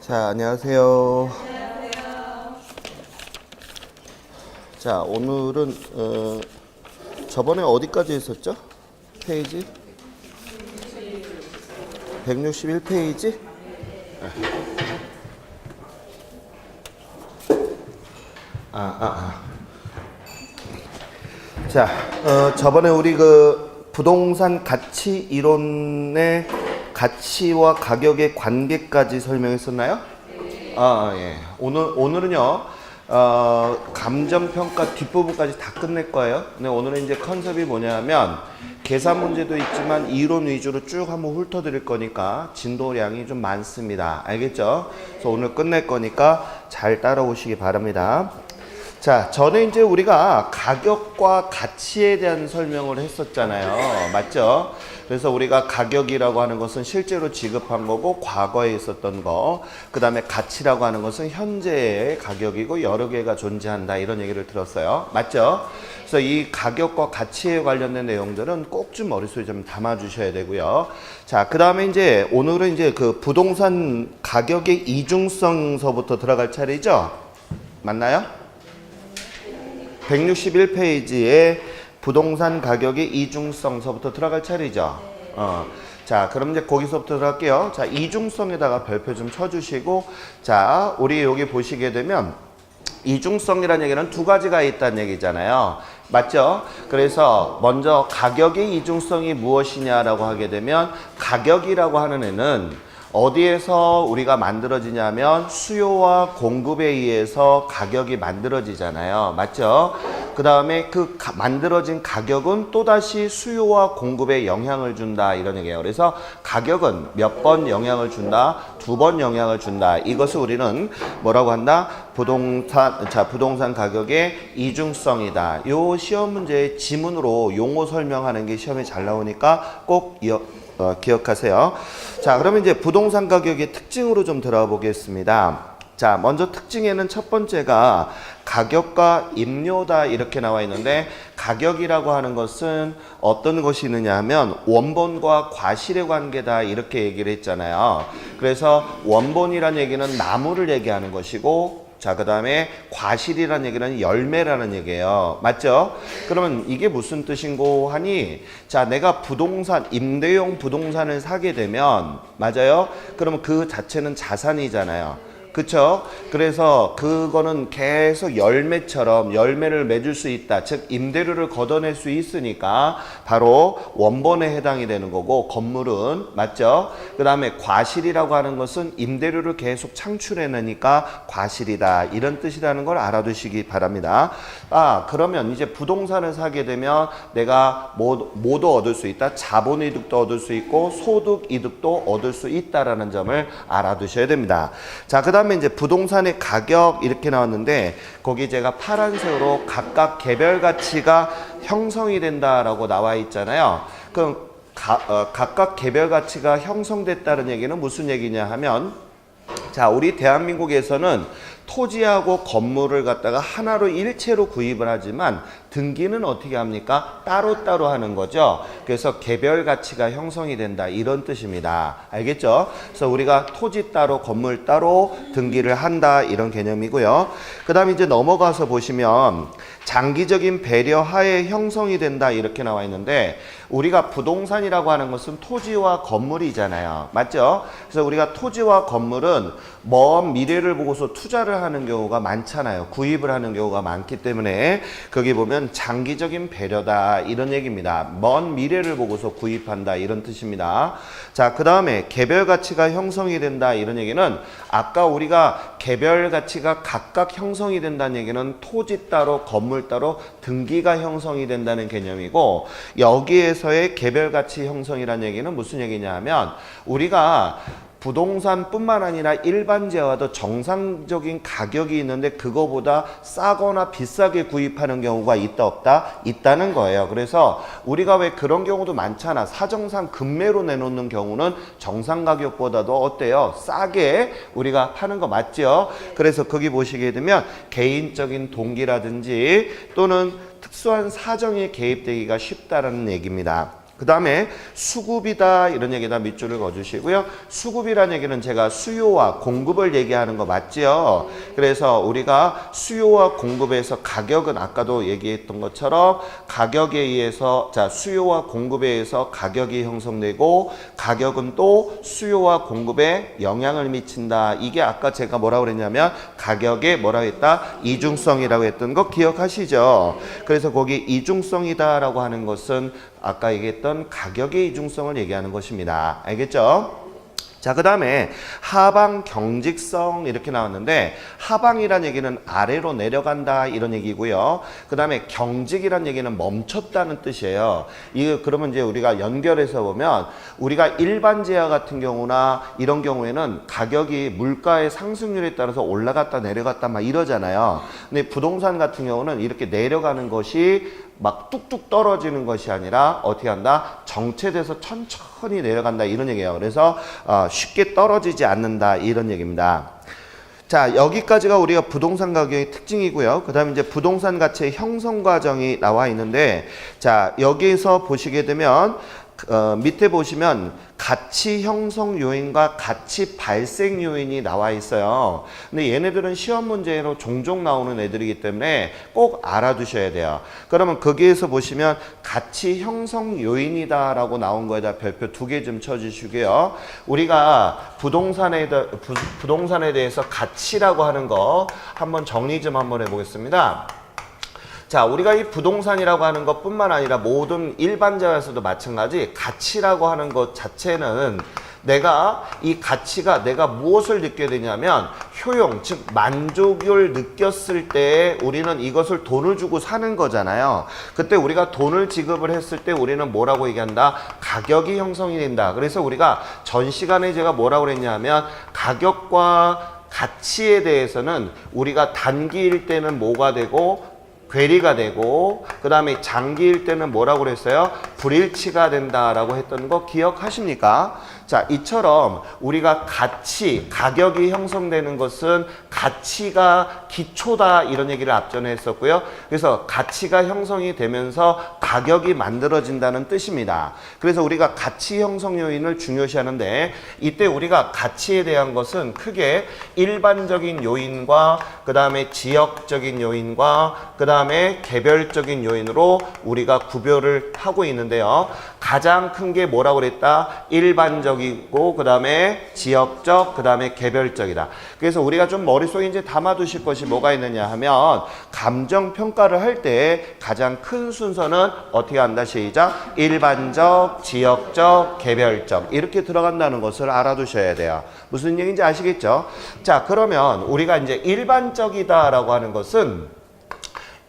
자, 안녕하세요. 자, 오늘은 저번에 어디까지 했었죠? 페이지? 161페이지? 자, 저번에 우리 그 부동산 가치 이론의 가치와 가격의 관계까지 설명했었나요? 예. 오늘은요, 감정평가 뒷부분까지 다 끝낼 거예요. 근데 오늘은 이제 컨셉이 뭐냐면, 계산 문제도 있지만 이론 위주로 쭉 한번 훑어드릴 거니까 진도량이 좀 많습니다. 알겠죠? 그래서 오늘 끝낼 거니까 잘 따라오시기 바랍니다. 자, 전에 이제 우리가 가격과 가치에 대한 설명을 했었잖아요. 맞죠? 그래서 우리가 가격이라고 하는 것은 실제로 지급한 거고 과거에 있었던 거, 그 다음에 가치라고 하는 것은 현재의 가격이고 여러 개가 존재한다, 이런 얘기를 들었어요. 맞죠? 그래서 이 가격과 가치에 관련된 내용들은 꼭 좀 머릿속에 좀 담아 주셔야 되고요. 자, 그 다음에 이제 오늘은 이제 그 부동산 가격의 이중성서부터 들어갈 차례죠? 맞나요? 161페이지에 부동산 가격의 이중성서부터 들어갈 차례죠. 자, 그럼 이제 거기서부터 들어갈게요. 자, 이중성에다가 별표 좀 쳐주시고, 자, 우리 여기 보시게 되면 이중성이라는 얘기는 두 가지가 있다는 얘기잖아요. 맞죠? 그래서 먼저 가격의 이중성이 무엇이냐라고 하게 되면, 가격이라고 하는 애는 어디에서 우리가 만들어지냐면 수요와 공급에 의해서 가격이 만들어지잖아요. 맞죠? 그 다음에 그 만들어진 가격은 또다시 수요와 공급에 영향을 준다, 이런 얘기예요. 그래서 가격은 몇 번 영향을 준다? 두 번 영향을 준다. 이것을 우리는 뭐라고 한다? 부동산 가격의 이중성이다. 요 시험 문제의 지문으로 용어 설명하는 게 시험에 잘 나오니까 꼭 기억하세요. 자, 그러면 이제 부동산 가격의 특징으로 좀 들어가 보겠습니다. 자, 먼저 특징에는 첫 번째가 가격과 임료다, 이렇게 나와 있는데, 가격이라고 하는 것은 어떤 것이 있느냐 하면 원본과 과실의 관계다, 이렇게 얘기를 했잖아요. 그래서 원본이라는 얘기는 나무를 얘기하는 것이고, 자, 그 다음에 과실이라는 얘기는 열매라는 얘기예요. 맞죠? 그러면 이게 무슨 뜻인고 하니, 자, 내가 부동산, 임대용 부동산을 사게 되면, 맞아요? 그러면 그 자체는 자산이잖아요. 그쵸? 그래서 그거는 계속 열매처럼 열매를 맺을 수 있다. 즉 임대료를 걷어낼 수 있으니까 바로 원본에 해당이 되는 거고, 건물은 맞죠? 그 다음에 과실이라고 하는 것은 임대료를 계속 창출해내니까 과실이다, 이런 뜻이라는 걸 알아두시기 바랍니다. 그러면 이제 부동산을 사게 되면 내가 뭐도 얻을 수 있다. 자본이득도 얻을 수 있고 소득이득도 얻을 수 있다라는 점을 알아두셔야 됩니다. 자, 그 다음에 이제 부동산의 가격 이렇게 나왔는데, 거기 제가 파란색으로 각각 개별 가치가 형성이 된다라고 나와 있잖아요. 그럼 각각 개별 가치가 형성됐다는 얘기는 무슨 얘기냐 하면, 자, 우리 대한민국에서는 토지하고 건물을 갖다가 하나로 일체로 구입을 하지만 등기는 어떻게 합니까? 따로따로 하는 거죠. 그래서 개별 가치가 형성이 된다, 이런 뜻입니다. 알겠죠? 그래서 우리가 토지 따로 건물 따로 등기를 한다, 이런 개념이고요. 그 다음에 이제 넘어가서 보시면 장기적인 배려하에 형성이 된다, 이렇게 나와 있는데, 우리가 부동산이라고 하는 것은 토지와 건물이잖아요. 맞죠? 그래서 우리가 토지와 건물은 먼 미래를 보고서 투자를 하는 경우가 많잖아요. 구입을 하는 경우가 많기 때문에 거기 보면 장기적인 배려다, 이런 얘기입니다. 먼 미래를 보고서 구입한다, 이런 뜻입니다. 자, 그 다음에 개별 가치가 형성이 된다, 이런 얘기는 아까 우리가 개별 가치가 각각 형성이 된다는 얘기는 토지 따로 건물 따로 등기가 형성이 된다는 개념이고, 여기에서의 개별 가치 형성이라는 얘기는 무슨 얘기냐 하면, 우리가 부동산뿐만 아니라 일반 재화도 정상적인 가격이 있는데 그거보다 싸거나 비싸게 구입하는 경우가 있다 없다? 있다는 거예요. 그래서 우리가 왜 그런 경우도 많잖아. 사정상 급매로 내놓는 경우는 정상 가격보다도 어때요? 싸게 우리가 파는 거 맞죠? 그래서 거기 보시게 되면 개인적인 동기라든지 또는 특수한 사정이 개입되기가 쉽다라는 얘기입니다. 그 다음에 수급이다 이런 얘기다 밑줄을 그어주시고요. 수급이라는 얘기는 제가 수요와 공급을 얘기하는 거 맞지요? 그래서 우리가 수요와 공급에서 가격은 아까도 얘기했던 것처럼 가격에 의해서 자 수요와 공급에 의해서 가격이 형성되고 가격은 또 수요와 공급에 영향을 미친다. 이게 아까 제가 뭐라고 그랬냐면 가격에 뭐라고 했다? 이중성이라고 했던 거 기억하시죠? 그래서 거기 이중성이다라고 하는 것은 아까 얘기했던 가격의 이중성을 얘기하는 것입니다. 알겠죠? 자, 그 다음에 하방 경직성 이렇게 나왔는데 하방이란 얘기는 아래로 내려간다 이런 얘기고요. 그 다음에 경직이란 얘기는 멈췄다는 뜻이에요. 이거 그러면 이제 우리가 연결해서 보면 우리가 일반 제약 같은 경우나 이런 경우에는 가격이 물가의 상승률에 따라서 올라갔다 내려갔다 막 이러잖아요. 근데 부동산 같은 경우는 이렇게 내려가는 것이 막 뚝뚝 떨어지는 것이 아니라 어떻게 한다? 정체돼서 천천히 내려간다 이런 얘기예요. 그래서 쉽게 떨어지지 않는다 이런 얘기입니다. 자, 여기까지가 우리가 부동산 가격의 특징이고요. 그 다음에 이제 부동산 가치의 형성 과정이 나와 있는데 자, 여기에서 보시게 되면 밑에 보시면 가치 형성 요인과 가치 발생 요인이 나와 있어요. 근데 얘네들은 시험 문제로 종종 나오는 애들이기 때문에 꼭 알아두셔야 돼요. 그러면 거기에서 보시면 가치 형성 요인이다라고 나온 거에다 별표 2개 좀 쳐주시고요. 우리가 부동산에 대해서 가치라고 하는 거 한번 정리 좀 한번 해보겠습니다. 자, 우리가 이 부동산이라고 하는 것뿐만 아니라 모든 일반 재화에서도 마찬가지 가치라고 하는 것 자체는 내가 이 가치가 내가 무엇을 느껴야 되냐면 효용, 즉 만족을 느꼈을 때 우리는 이것을 돈을 주고 사는 거잖아요. 그때 우리가 돈을 지급을 했을 때 우리는 뭐라고 얘기한다? 가격이 형성이 된다. 그래서 우리가 전 시간에 제가 뭐라고 그랬냐면 가격과 가치에 대해서는 우리가 단기일 때는 뭐가 되고 괴리가 되고 그 다음에 장기일 때는 뭐라고 그랬어요? 불일치가 된다라고 했던 거 기억하십니까? 자, 이처럼 우리가 가격이 형성되는 것은 가치가 기초다 이런 얘기를 앞전에 했었고요. 그래서 가치가 형성이 되면서 가격이 만들어진다는 뜻입니다. 그래서 우리가 가치 형성 요인을 중요시하는데 이때 우리가 가치에 대한 것은 크게 일반적인 요인과 그 다음에 지역적인 요인과 그 다음에 개별적인 요인으로 우리가 구별을 하고 있는데요. 가장 큰 게 뭐라고 그랬다? 일반적이고 그 다음에 지역적, 그 다음에 개별적이다. 그래서 우리가 좀 머릿속에 이제 담아두실 것이 뭐가 있느냐 하면 감정평가를 할 때 가장 큰 순서는 어떻게 한다? 시작! 일반적, 지역적, 개별적 이렇게 들어간다는 것을 알아두셔야 돼요. 무슨 얘기인지 아시겠죠? 자, 그러면 우리가 이제 일반적이다라고 하는 것은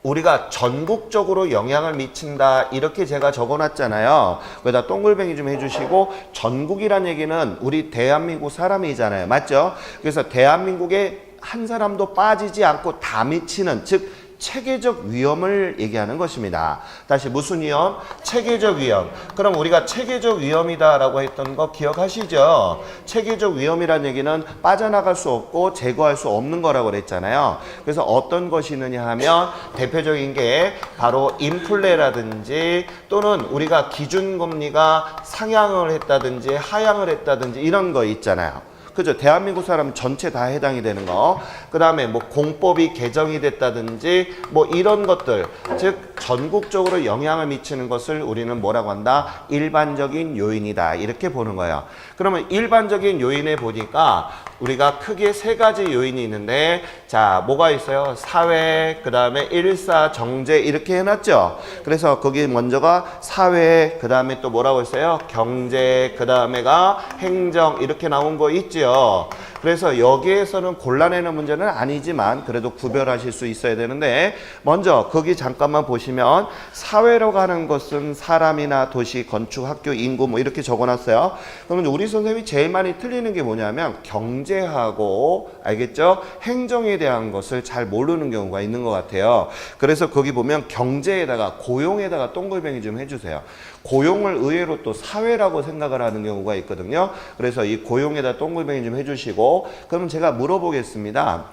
우리가 전국적으로 영향을 미친다 이렇게 제가 적어놨잖아요. 거기다 동글뱅이 좀 해주시고 전국이란 얘기는 우리 대한민국 사람이잖아요. 맞죠? 그래서 대한민국에 한 사람도 빠지지 않고 다 미치는 즉 체계적 위험을 얘기하는 것입니다. 다시 무슨 위험? 체계적 위험. 그럼 우리가 체계적 위험이다라고 했던 거 기억하시죠? 체계적 위험이라는 얘기는 빠져나갈 수 없고 제거할 수 없는 거라고 그랬잖아요. 그래서 어떤 것이 있느냐 하면 대표적인 게 바로 인플레라든지 또는 우리가 기준금리가 상향을 했다든지 하향을 했다든지 이런 거 있잖아요. 그죠? 대한민국 사람 전체 다 해당이 되는 거. 그 다음에 뭐 공법이 개정이 됐다든지 뭐 이런 것들. 즉 전국적으로 영향을 미치는 것을 우리는 뭐라고 한다? 일반적인 요인이다. 이렇게 보는 거예요. 그러면 일반적인 요인에 보니까 우리가 크게 세 가지 요인이 있는데 자, 뭐가 있어요? 사회, 그 다음에 일사, 정제 이렇게 해놨죠? 그래서 거기 먼저가 사회, 그 다음에 또 뭐라고 했어요? 경제, 그 다음에가 행정 이렇게 나온 거 있죠? 그래서 여기에서는 골라내는 문제는 아니지만 그래도 구별하실 수 있어야 되는데 먼저 거기 잠깐만 보시면 사회로 가는 것은 사람이나 도시, 건축, 학교, 인구 뭐 이렇게 적어놨어요. 그러면 우리 선생님이 제일 많이 틀리는 게 뭐냐면 경제하고 알겠죠? 행정에 대한 것을 잘 모르는 경우가 있는 것 같아요. 그래서 거기 보면 경제에다가 고용에다가 동글뱅이 좀 해주세요. 고용을 의외로 또 사회라고 생각을 하는 경우가 있거든요. 그래서 이 고용에다 동글뱅이 좀 해주시고 그러면 제가 물어보겠습니다.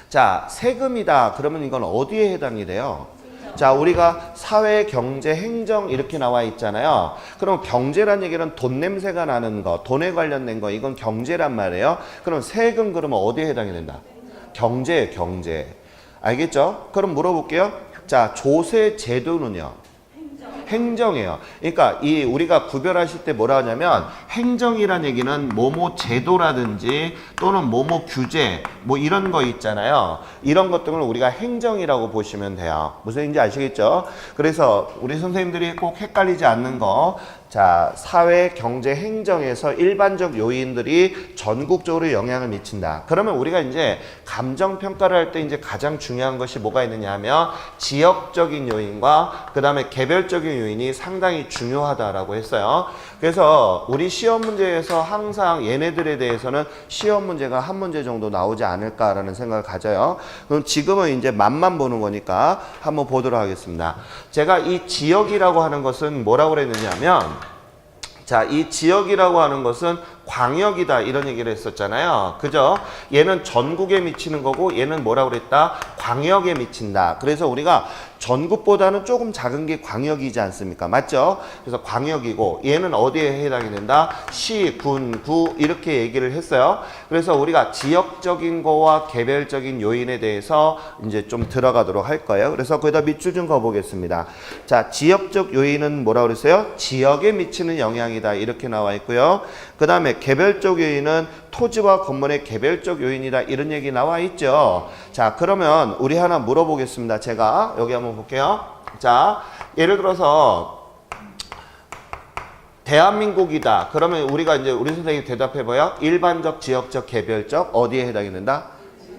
자, 세금이다. 그러면 이건 어디에 해당이 돼요? 자, 우리가 사회, 경제, 행정 이렇게 나와 있잖아요. 그럼 경제란 얘기는 돈 냄새가 나는 거, 돈에 관련된 거, 이건 경제란 말이에요. 그럼 세금 그러면 어디에 해당이 된다? 경제예요, 경제. 알겠죠? 그럼 물어볼게요. 자, 조세 제도는요? 행정이에요. 그러니까 이 우리가 구별하실 때 뭐라 하냐면 행정이란 얘기는 뭐뭐 제도라든지 또는 뭐뭐 규제 뭐 이런 거 있잖아요. 이런 것들을 우리가 행정이라고 보시면 돼요. 무슨 얘기인지 아시겠죠? 그래서 우리 선생님들이 꼭 헷갈리지 않는 거, 자, 사회, 경제, 행정에서 일반적 요인들이 전국적으로 영향을 미친다. 그러면 우리가 이제 감정 평가를 할 때 이제 가장 중요한 것이 뭐가 있느냐 하면 지역적인 요인과 그 다음에 개별적인 요인이 상당히 중요하다라고 했어요. 그래서 우리 시험 문제에서 항상 얘네들에 대해서는 시험 문제가 한 문제 정도 나오지 않을까라는 생각을 가져요. 그럼 지금은 이제 맛만 보는 거니까 한번 보도록 하겠습니다. 제가 이 지역이라고 하는 것은 뭐라고 그랬느냐면, 자, 이 지역이라고 하는 것은 광역이다 이런 얘기를 했었잖아요. 그죠? 얘는 전국에 미치는 거고 얘는 뭐라고 그랬다? 광역에 미친다. 그래서 우리가 전국보다는 조금 작은 게 광역이지 않습니까? 맞죠? 그래서 광역이고 얘는 어디에 해당이 된다? 시, 군, 구 이렇게 얘기를 했어요. 그래서 우리가 지역적인 거와 개별적인 요인에 대해서 이제 좀 들어가도록 할 거예요. 그래서 거기다 밑줄 좀 그어보겠습니다. 자, 지역적 요인은 뭐라고 그랬어요? 지역에 미치는 영향이다 이렇게 나와 있고요. 그 다음에 개별적 요인은 토지와 건물의 개별적 요인이다 이런 얘기 나와 있죠. 자, 그러면 우리 하나 물어보겠습니다. 제가 여기 한번 볼게요. 자, 예를 들어서 대한민국이다. 그러면 우리가 이제 우리 선생님이 대답해봐요. 일반적, 지역적, 개별적 어디에 해당이 된다?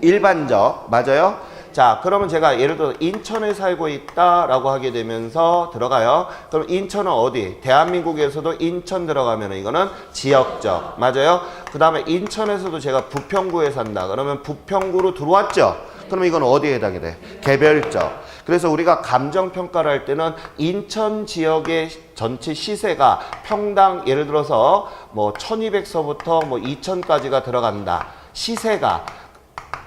일반적. 맞아요? 자, 그러면 제가 예를 들어 인천에 살고 있다라고 하게 되면서 들어가요. 그럼 인천은 어디? 대한민국에서도 인천 들어가면 이거는 지역적. 맞아요? 그 다음에 인천에서도 제가 부평구에 산다. 그러면 부평구로 들어왔죠? 그러면 이건 어디에 해당이 돼? 개별적. 그래서 우리가 감정평가를 할 때는 인천 지역의 전체 시세가 평당 예를 들어서 뭐 1200서부터 뭐 2000까지가 들어간다. 시세가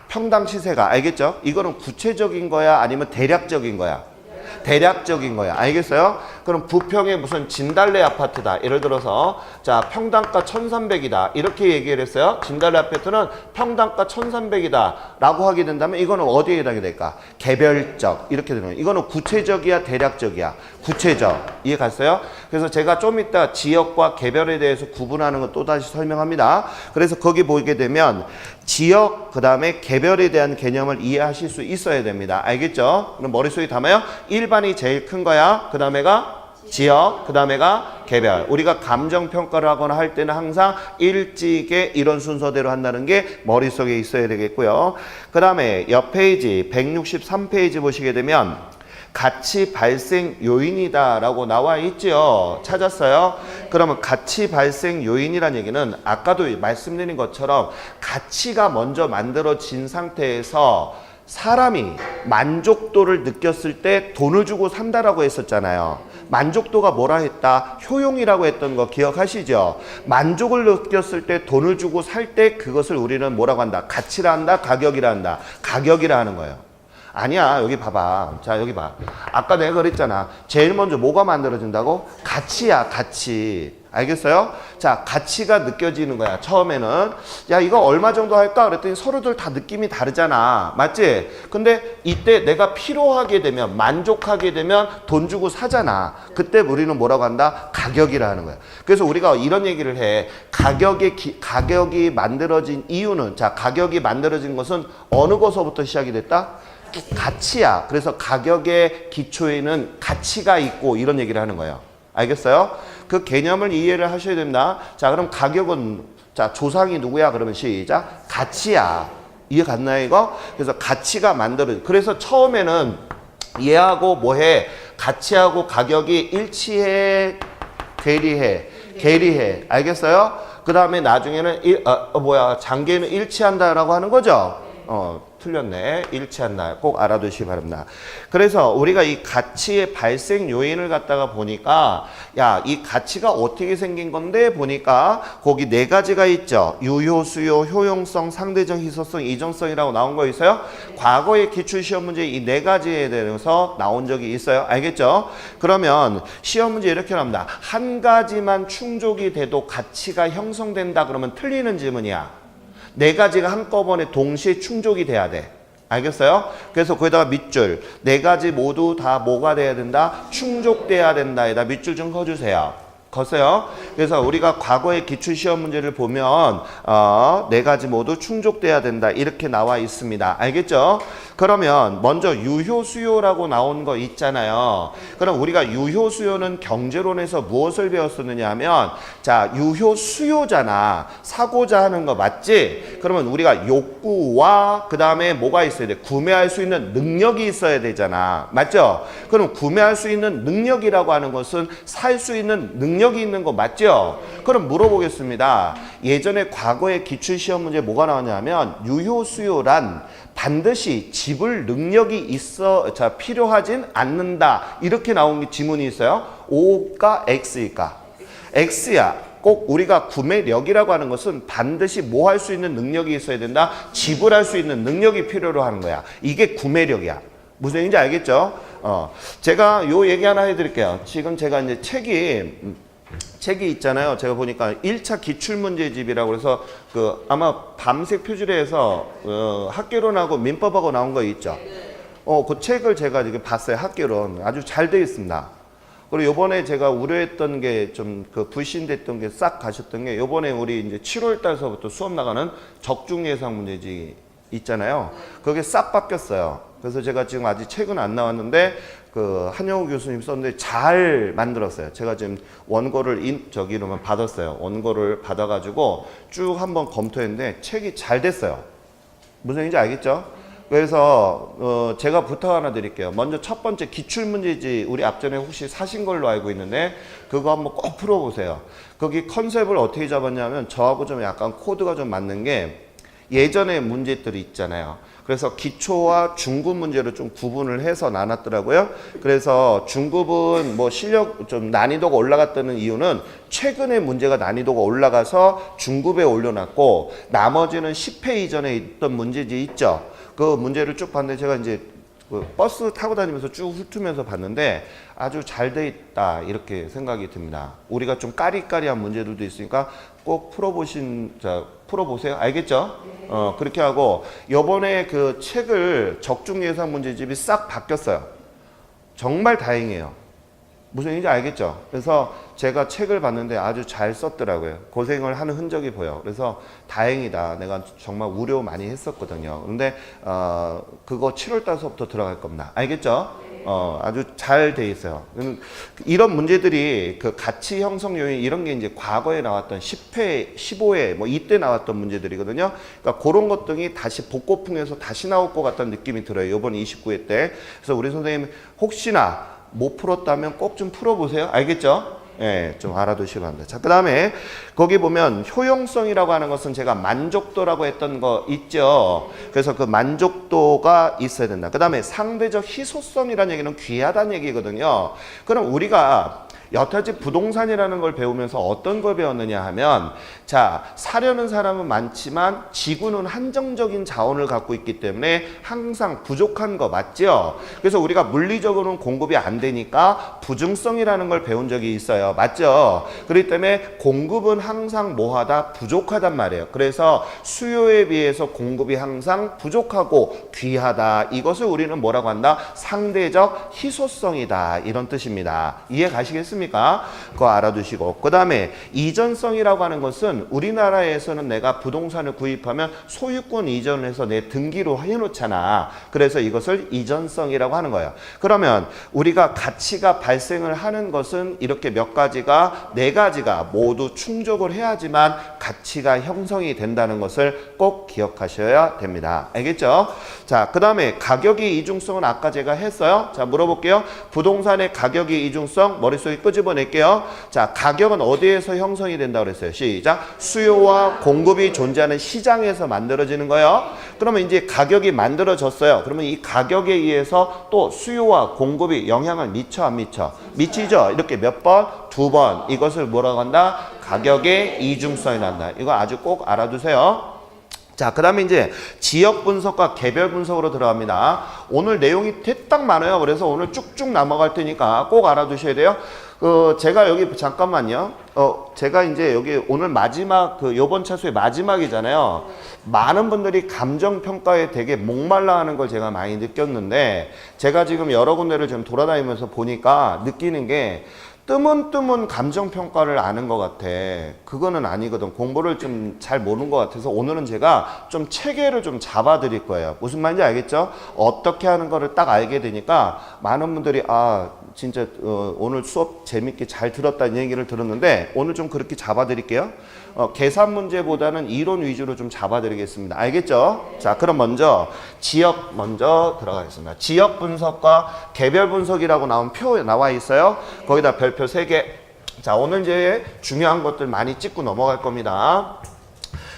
평당 시세가 알겠죠? 이거는 구체적인 거야 아니면 대략적인 거야? 대략적인 거야. 알겠어요? 그럼 부평에 무슨 진달래 아파트다. 예를 들어서 자, 평당가 1300이다. 이렇게 얘기를 했어요. 진달래 아파트는 평당가 1300이다. 라고 하게 된다면 이거는 어디에 해당이 될까? 개별적. 이렇게 되는 거예요. 이거는 구체적이야, 대략적이야? 구체적. 이해 갔어요? 그래서 제가 좀 이따 지역과 개별에 대해서 구분하는 건 또다시 설명합니다. 그래서 거기 보게 되면 지역, 그 다음에 개별에 대한 개념을 이해하실 수 있어야 됩니다. 알겠죠? 그럼 머릿속에 담아요. 일반이 제일 큰 거야. 그 다음에가 지역, 그 다음에가 개별. 우리가 감정평가를 하거나 할 때는 항상 일찍에 이런 순서대로 한다는 게 머릿속에 있어야 되겠고요. 그 다음에 옆 페이지 163페이지 보시게 되면 가치 발생 요인이다 라고 나와 있죠. 찾았어요? 그러면 가치 발생 요인이란 얘기는 아까도 말씀드린 것처럼 가치가 먼저 만들어진 상태에서 사람이 만족도를 느꼈을 때 돈을 주고 산다라고 했었잖아요. 만족도가 뭐라 했다? 효용이라고 했던 거 기억하시죠? 만족을 느꼈을 때 돈을 주고 살 때 그것을 우리는 뭐라고 한다? 가치라 한다? 가격이라 한다? 가격이라 하는 거예요. 아니야, 여기 봐봐. 자, 여기 봐. 아까 내가 그랬잖아. 제일 먼저 뭐가 만들어진다고? 가치야, 가치. 알겠어요? 자, 가치가 느껴지는 거야. 처음에는 야, 이거 얼마 정도 할까? 그랬더니 서로들 다 느낌이 다르잖아. 맞지? 근데 이때 내가 필요하게 되면, 만족하게 되면 돈 주고 사잖아. 그때 우리는 뭐라고 한다? 가격이라 하는 거야. 그래서 우리가 이런 얘기를 해. 가격이 만들어진 이유는, 자, 가격이 만들어진 것은 어느 것서부터 시작이 됐다? 가치야. 그래서 가격의 기초에는 가치가 있고 이런 얘기를 하는 거예요. 알겠어요? 그 개념을 이해를 하셔야 됩니다. 자, 그럼 가격은, 자, 조상이 누구야? 그러면 시작. 가치야. 이해 갔나요, 이거? 그래서 가치가 만들어진, 그래서 처음에는 얘하고 뭐해? 가치하고 가격이 일치해? 괴리해? 괴리해. 알겠어요? 그 다음에 나중에는 장기에는 일치한다라고 하는 거죠? 틀렸네. 일치한 날 꼭 알아두시기 바랍니다. 그래서 우리가 이 가치의 발생 요인을 갖다가 보니까 야, 이 가치가 어떻게 생긴 건데 보니까 거기 네 가지가 있죠. 유효, 수요, 효용성, 상대적 희소성, 이전성이라고 나온 거 있어요. 과거의 기출시험 문제 이 네 가지에 대해서 나온 적이 있어요. 알겠죠? 그러면 시험 문제 이렇게 나옵니다. 한 가지만 충족이 돼도 가치가 형성된다 그러면 틀리는 지문이야. 네 가지가 한꺼번에 동시에 충족이 돼야 돼. 알겠어요? 그래서 거기다가 밑줄 네 가지 모두 다 뭐가 돼야 된다? 충족돼야 된다에다 밑줄 좀 그어주세요. 컸어요. 그래서 우리가 과거의 기출시험 문제를 보면 네 가지 모두 충족돼야 된다 이렇게 나와 있습니다. 알겠죠? 그러면 먼저 유효수요라고 나온 거 있잖아요. 그럼 우리가 유효수요는 경제론에서 무엇을 배웠었느냐 하면 자, 유효수요잖아. 사고자 하는 거 맞지? 그러면 우리가 욕구와 그 다음에 뭐가 있어야 돼? 구매할 수 있는 능력이 있어야 되잖아. 맞죠? 그럼 구매할 수 있는 능력이라고 하는 것은 살 수 있는 능력이 있는 거 맞죠? 그럼 물어보겠습니다. 예전에 과거의 기출시험 문제 뭐가 나왔냐면 유효수요란 반드시 지불 능력이 있어 필요하진 않는다 이렇게 나온 게 지문이 있어요. O가 X일까? X야. 꼭 우리가 구매력이라고 하는 것은 반드시 뭐 할 수 있는 능력이 있어야 된다. 지불할 수 있는 능력이 필요로 하는 거야. 이게 구매력이야. 무슨 얘기인지 알겠죠? 제가 요 얘기 하나 해드릴게요. 지금 제가 이제 책이 있잖아요. 제가 보니까 1차 기출문제집이라고 해서 그 아마 밤색 표준에서 학개론하고 민법하고 나온 거 있죠. 그 책을 제가 지금 봤어요. 학개론 아주 잘 되어 있습니다. 그리고 요번에 제가 우려했던 게 좀 그 불신됐던 게 싹 가셨던 게 요번에 우리 이제 7월 달서부터 수업 나가는 적중 예상 문제지 있잖아요. 그게 싹 바뀌었어요. 그래서 제가 지금 아직 책은 안 나왔는데 그 한영우 교수님 썼는데 잘 만들었어요. 제가 지금 원고를 저기로만 받았어요. 원고를 받아가지고 쭉 한번 검토했는데 책이 잘 됐어요. 무슨 얘기인지 알겠죠? 그래서 제가 부탁 하나 드릴게요. 먼저 첫 번째 기출문제지 우리 앞전에 혹시 사신 걸로 알고 있는데 그거 한번 꼭 풀어보세요. 거기 컨셉을 어떻게 잡았냐면 저하고 좀 약간 코드가 좀 맞는 게 예전에 문제들이 있잖아요. 그래서 기초와 중급 문제로 좀 구분을 해서 나눴더라고요. 그래서 중급은 뭐 실력 좀 난이도가 올라갔다는 이유는 최근에 문제가 난이도가 올라가서 중급에 올려놨고 나머지는 10회 이전에 있던 문제지 있죠. 그 문제를 쭉 봤는데 제가 이제 그 버스 타고 다니면서 쭉 훑으면서 봤는데 아주 잘 돼 있다 이렇게 생각이 듭니다. 우리가 좀 까리까리한 문제들도 있으니까 꼭 풀어보세요. 알겠죠? 그렇게 하고 요번에 그 책을 적중 예상 문제집이 싹 바뀌었어요. 정말 다행이에요. 무슨 얘기인지 알겠죠? 그래서 제가 책을 봤는데 아주 잘 썼더라고요. 고생을 하는 흔적이 보여. 그래서 다행이다. 내가 정말 우려 많이 했었거든요. 근데 그거 7월 달서부터 들어갈 겁니다. 알겠죠? 아주 잘 돼 있어요. 이런 문제들이 그 가치 형성 요인 이런 게 이제 과거에 나왔던 10회, 15회 뭐 이때 나왔던 문제들이거든요. 그러니까 그런 것들이 다시 복고풍에서 다시 나올 것 같다는 느낌이 들어요. 이번 29회 때. 그래서 우리 선생님 혹시나 못 풀었다면 꼭 좀 풀어보세요. 알겠죠? 예, 좀 알아두시기 바랍니다. 자, 그 다음에 거기 보면 효용성이라고 하는 것은 제가 만족도라고 했던 거 있죠. 그래서 그 만족도가 있어야 된다. 그 다음에 상대적 희소성이라는 얘기는 귀하다는 얘기거든요. 그럼 우리가 여타지 부동산이라는 걸 배우면서 어떤 걸 배웠느냐 하면 자, 사려는 사람은 많지만 지구는 한정적인 자원을 갖고 있기 때문에 항상 부족한 거 맞죠? 그래서 우리가 물리적으로는 공급이 안 되니까 부증성이라는 걸 배운 적이 있어요. 맞죠? 그렇기 때문에 공급은 항상 뭐하다? 부족하단 말이에요. 그래서 수요에 비해서 공급이 항상 부족하고 귀하다. 이것을 우리는 뭐라고 한다? 상대적 희소성이다. 이런 뜻입니다. 이해 가시겠습니까? 그거 알아두시고 그 다음에 이전성이라고 하는 것은 우리나라에서는 내가 부동산을 구입하면 소유권 이전을 해서 내 등기로 해놓잖아. 그래서 이것을 이전성이라고 하는 거예요. 그러면 우리가 가치가 발생을 하는 것은 이렇게 몇 가지가 네 가지가 모두 충족을 해야지만 가치가 형성이 된다는 것을 꼭 기억하셔야 됩니다. 알겠죠? 자, 그 다음에 가격의 이중성은 아까 제가 했어요. 자, 물어볼게요. 부동산의 가격의 이중성 머릿속에 끄집어낼게요. 자, 가격은 어디에서 형성이 된다고 그랬어요? 시작. 수요와 공급이 존재하는 시장에서 만들어지는 거예요. 그러면 이제 가격이 만들어졌어요. 그러면 이 가격에 의해서 또 수요와 공급이 영향을 미쳐 안 미쳐? 미치죠. 이렇게 몇 번? 두 번. 이것을 뭐라고 한다? 가격의 이중성이 난다. 이거 아주 꼭 알아두세요. 자, 그 다음에 이제 지역 분석과 개별 분석으로 들어갑니다. 오늘 내용이 대딱 많아요. 그래서 오늘 쭉쭉 넘어갈 테니까 꼭 알아두셔야 돼요. 제가 여기 잠깐만요. 제가 이제 여기 오늘 마지막 요번 차수의 마지막이잖아요. 많은 분들이 감정평가에 되게 목말라 하는 걸 제가 많이 느꼈는데, 제가 지금 여러 군데를 좀 돌아다니면서 보니까 느끼는 게 뜨문뜨문 감정평가를 아는 것 같아. 그거는 아니거든. 공부를 좀 잘 모르는 것 같아서 오늘은 제가 좀 체계를 좀 잡아 드릴 거예요. 무슨 말인지 알겠죠? 어떻게 하는 거를 딱 알게 되니까 많은 분들이 진짜 오늘 수업 재밌게 잘 들었다는 얘기를 들었는데, 오늘 좀 그렇게 잡아 드릴게요. 계산 문제보다는 이론 위주로 좀 잡아 드리겠습니다. 알겠죠? 자, 그럼 먼저 지역 먼저 들어가겠습니다. 지역 분석과 개별 분석이라고 나온 표 나와 있어요. 거기다 별표 3개. 자, 오늘 이제 중요한 것들 많이 찍고 넘어갈 겁니다.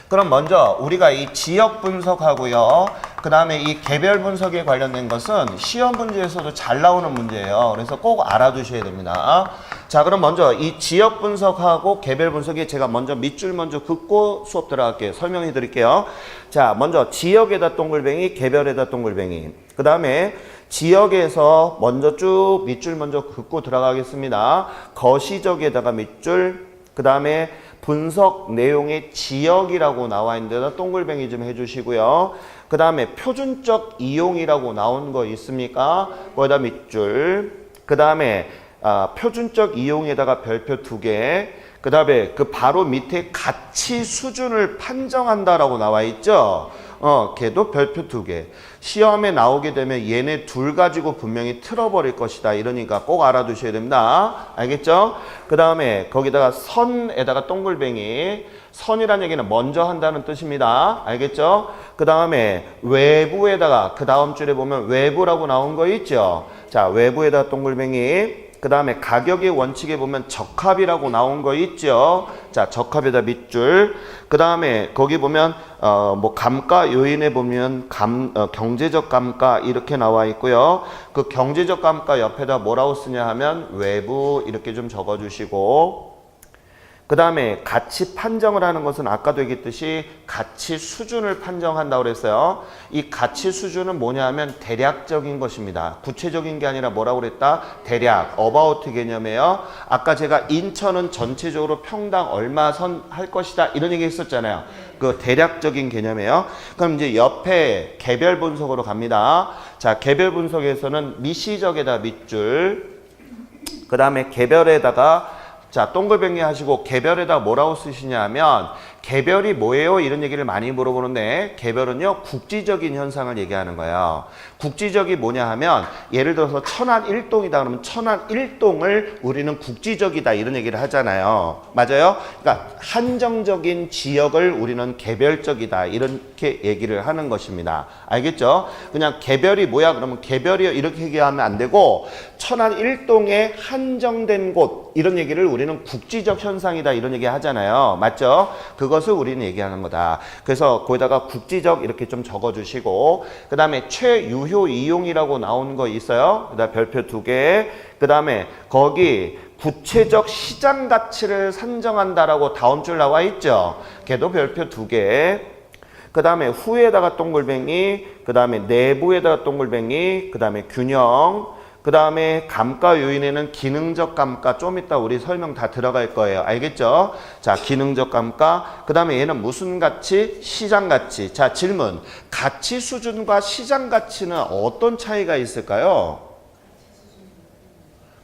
그럼 먼저 우리가 이 지역 분석하고요, 그 다음에 이 개별 분석에 관련된 것은 시험 문제에서도 잘 나오는 문제예요. 그래서 꼭 알아두셔야 됩니다. 자, 그럼 먼저 이 지역 분석하고 개별 분석에 제가 먼저 밑줄 먼저 긋고 수업 들어갈게요. 설명해 드릴게요. 자, 먼저 지역에다 동글뱅이, 개별에다 동글뱅이. 그 다음에 지역에서 먼저 쭉 밑줄 먼저 긋고 들어가겠습니다. 거시적에다가 밑줄, 그 다음에 분석 내용의 지역이라고 나와 있는 데다 동글뱅이 좀 해주시고요. 그 다음에 표준적 이용이라고 나온 거 있습니까? 거기다 밑줄. 그 다음에 표준적 이용에다가 별표 2개. 그 다음에 그 바로 밑에 가치 수준을 판정한다라고 나와 있죠. 걔도 별표 2개. 시험에 나오게 되면 얘네 둘 가지고 분명히 틀어버릴 것이다. 이러니까 꼭 알아두셔야 됩니다. 알겠죠? 그 다음에 거기다가 선에다가 동글뱅이. 선이란 얘기는 먼저 한다는 뜻입니다. 알겠죠? 그 다음에 외부에다가 그 다음 줄에 보면 외부라고 나온 거 있죠? 자, 외부에다가 동글뱅이. 그 다음에 가격의 원칙에 보면 적합이라고 나온 거 있죠. 자, 적합에다 밑줄. 그 다음에 거기 보면 뭐 감가 요인에 보면 경제적 감가 이렇게 나와 있고요. 그 경제적 감가 옆에다 뭐라고 쓰냐 하면 외부 이렇게 좀 적어 주시고, 그 다음에 가치 판정을 하는 것은 아까도 얘기했듯이 가치 수준을 판정한다고 그랬어요. 이 가치 수준은 뭐냐 하면 대략적인 것입니다. 구체적인 게 아니라 뭐라고 그랬다? 대략, 어바우트 개념이에요. 아까 제가 인천은 전체적으로 평당 얼마 선 할 것이다 이런 얘기 했었잖아요. 그 대략적인 개념이에요. 그럼 이제 옆에 개별 분석으로 갑니다. 자, 개별 분석에서는 미시적에다 밑줄, 그 다음에 개별에다가 자, 동글뱅이 하시고 개별에다 뭐라고 쓰시냐 하면 개별이 뭐예요? 이런 얘기를 많이 물어보는데, 개별은요 국지적인 현상을 얘기하는 거예요. 국지적이 뭐냐 하면 예를 들어서 천안 1동이다 그러면 천안 1동을 우리는 국지적이다 이런 얘기를 하잖아요. 맞아요? 그러니까 한정적인 지역을 우리는 개별적이다 이렇게 얘기를 하는 것입니다. 알겠죠? 그냥 개별이 뭐야 그러면 개별이요 이렇게 얘기하면 안 되고, 천안 1동에 한정된 곳 이런 얘기를 우리는 국지적 현상이다 이런 얘기 하잖아요. 맞죠? 그것을 우리는 얘기하는 거다. 그래서 거기다가 국지적 이렇게 좀 적어주시고, 그 다음에 최유효 이용이라고 나온 거 있어요. 그 다음에 별표 2개. 그 다음에 거기 구체적 시장 가치를 산정한다라고 다음 줄 나와 있죠. 걔도 별표 2개. 그 다음에 후에다가 동글뱅이, 그 다음에 내부에다가 동글뱅이, 그 다음에 균형, 그 다음에 감가 요인에는 기능적 감가 좀 이따 우리 설명 다 들어갈 거예요. 알겠죠? 자, 기능적 감가. 그 다음에 얘는 무슨 가치? 시장 가치. 자, 질문. 가치 수준과 시장 가치는 어떤 차이가 있을까요?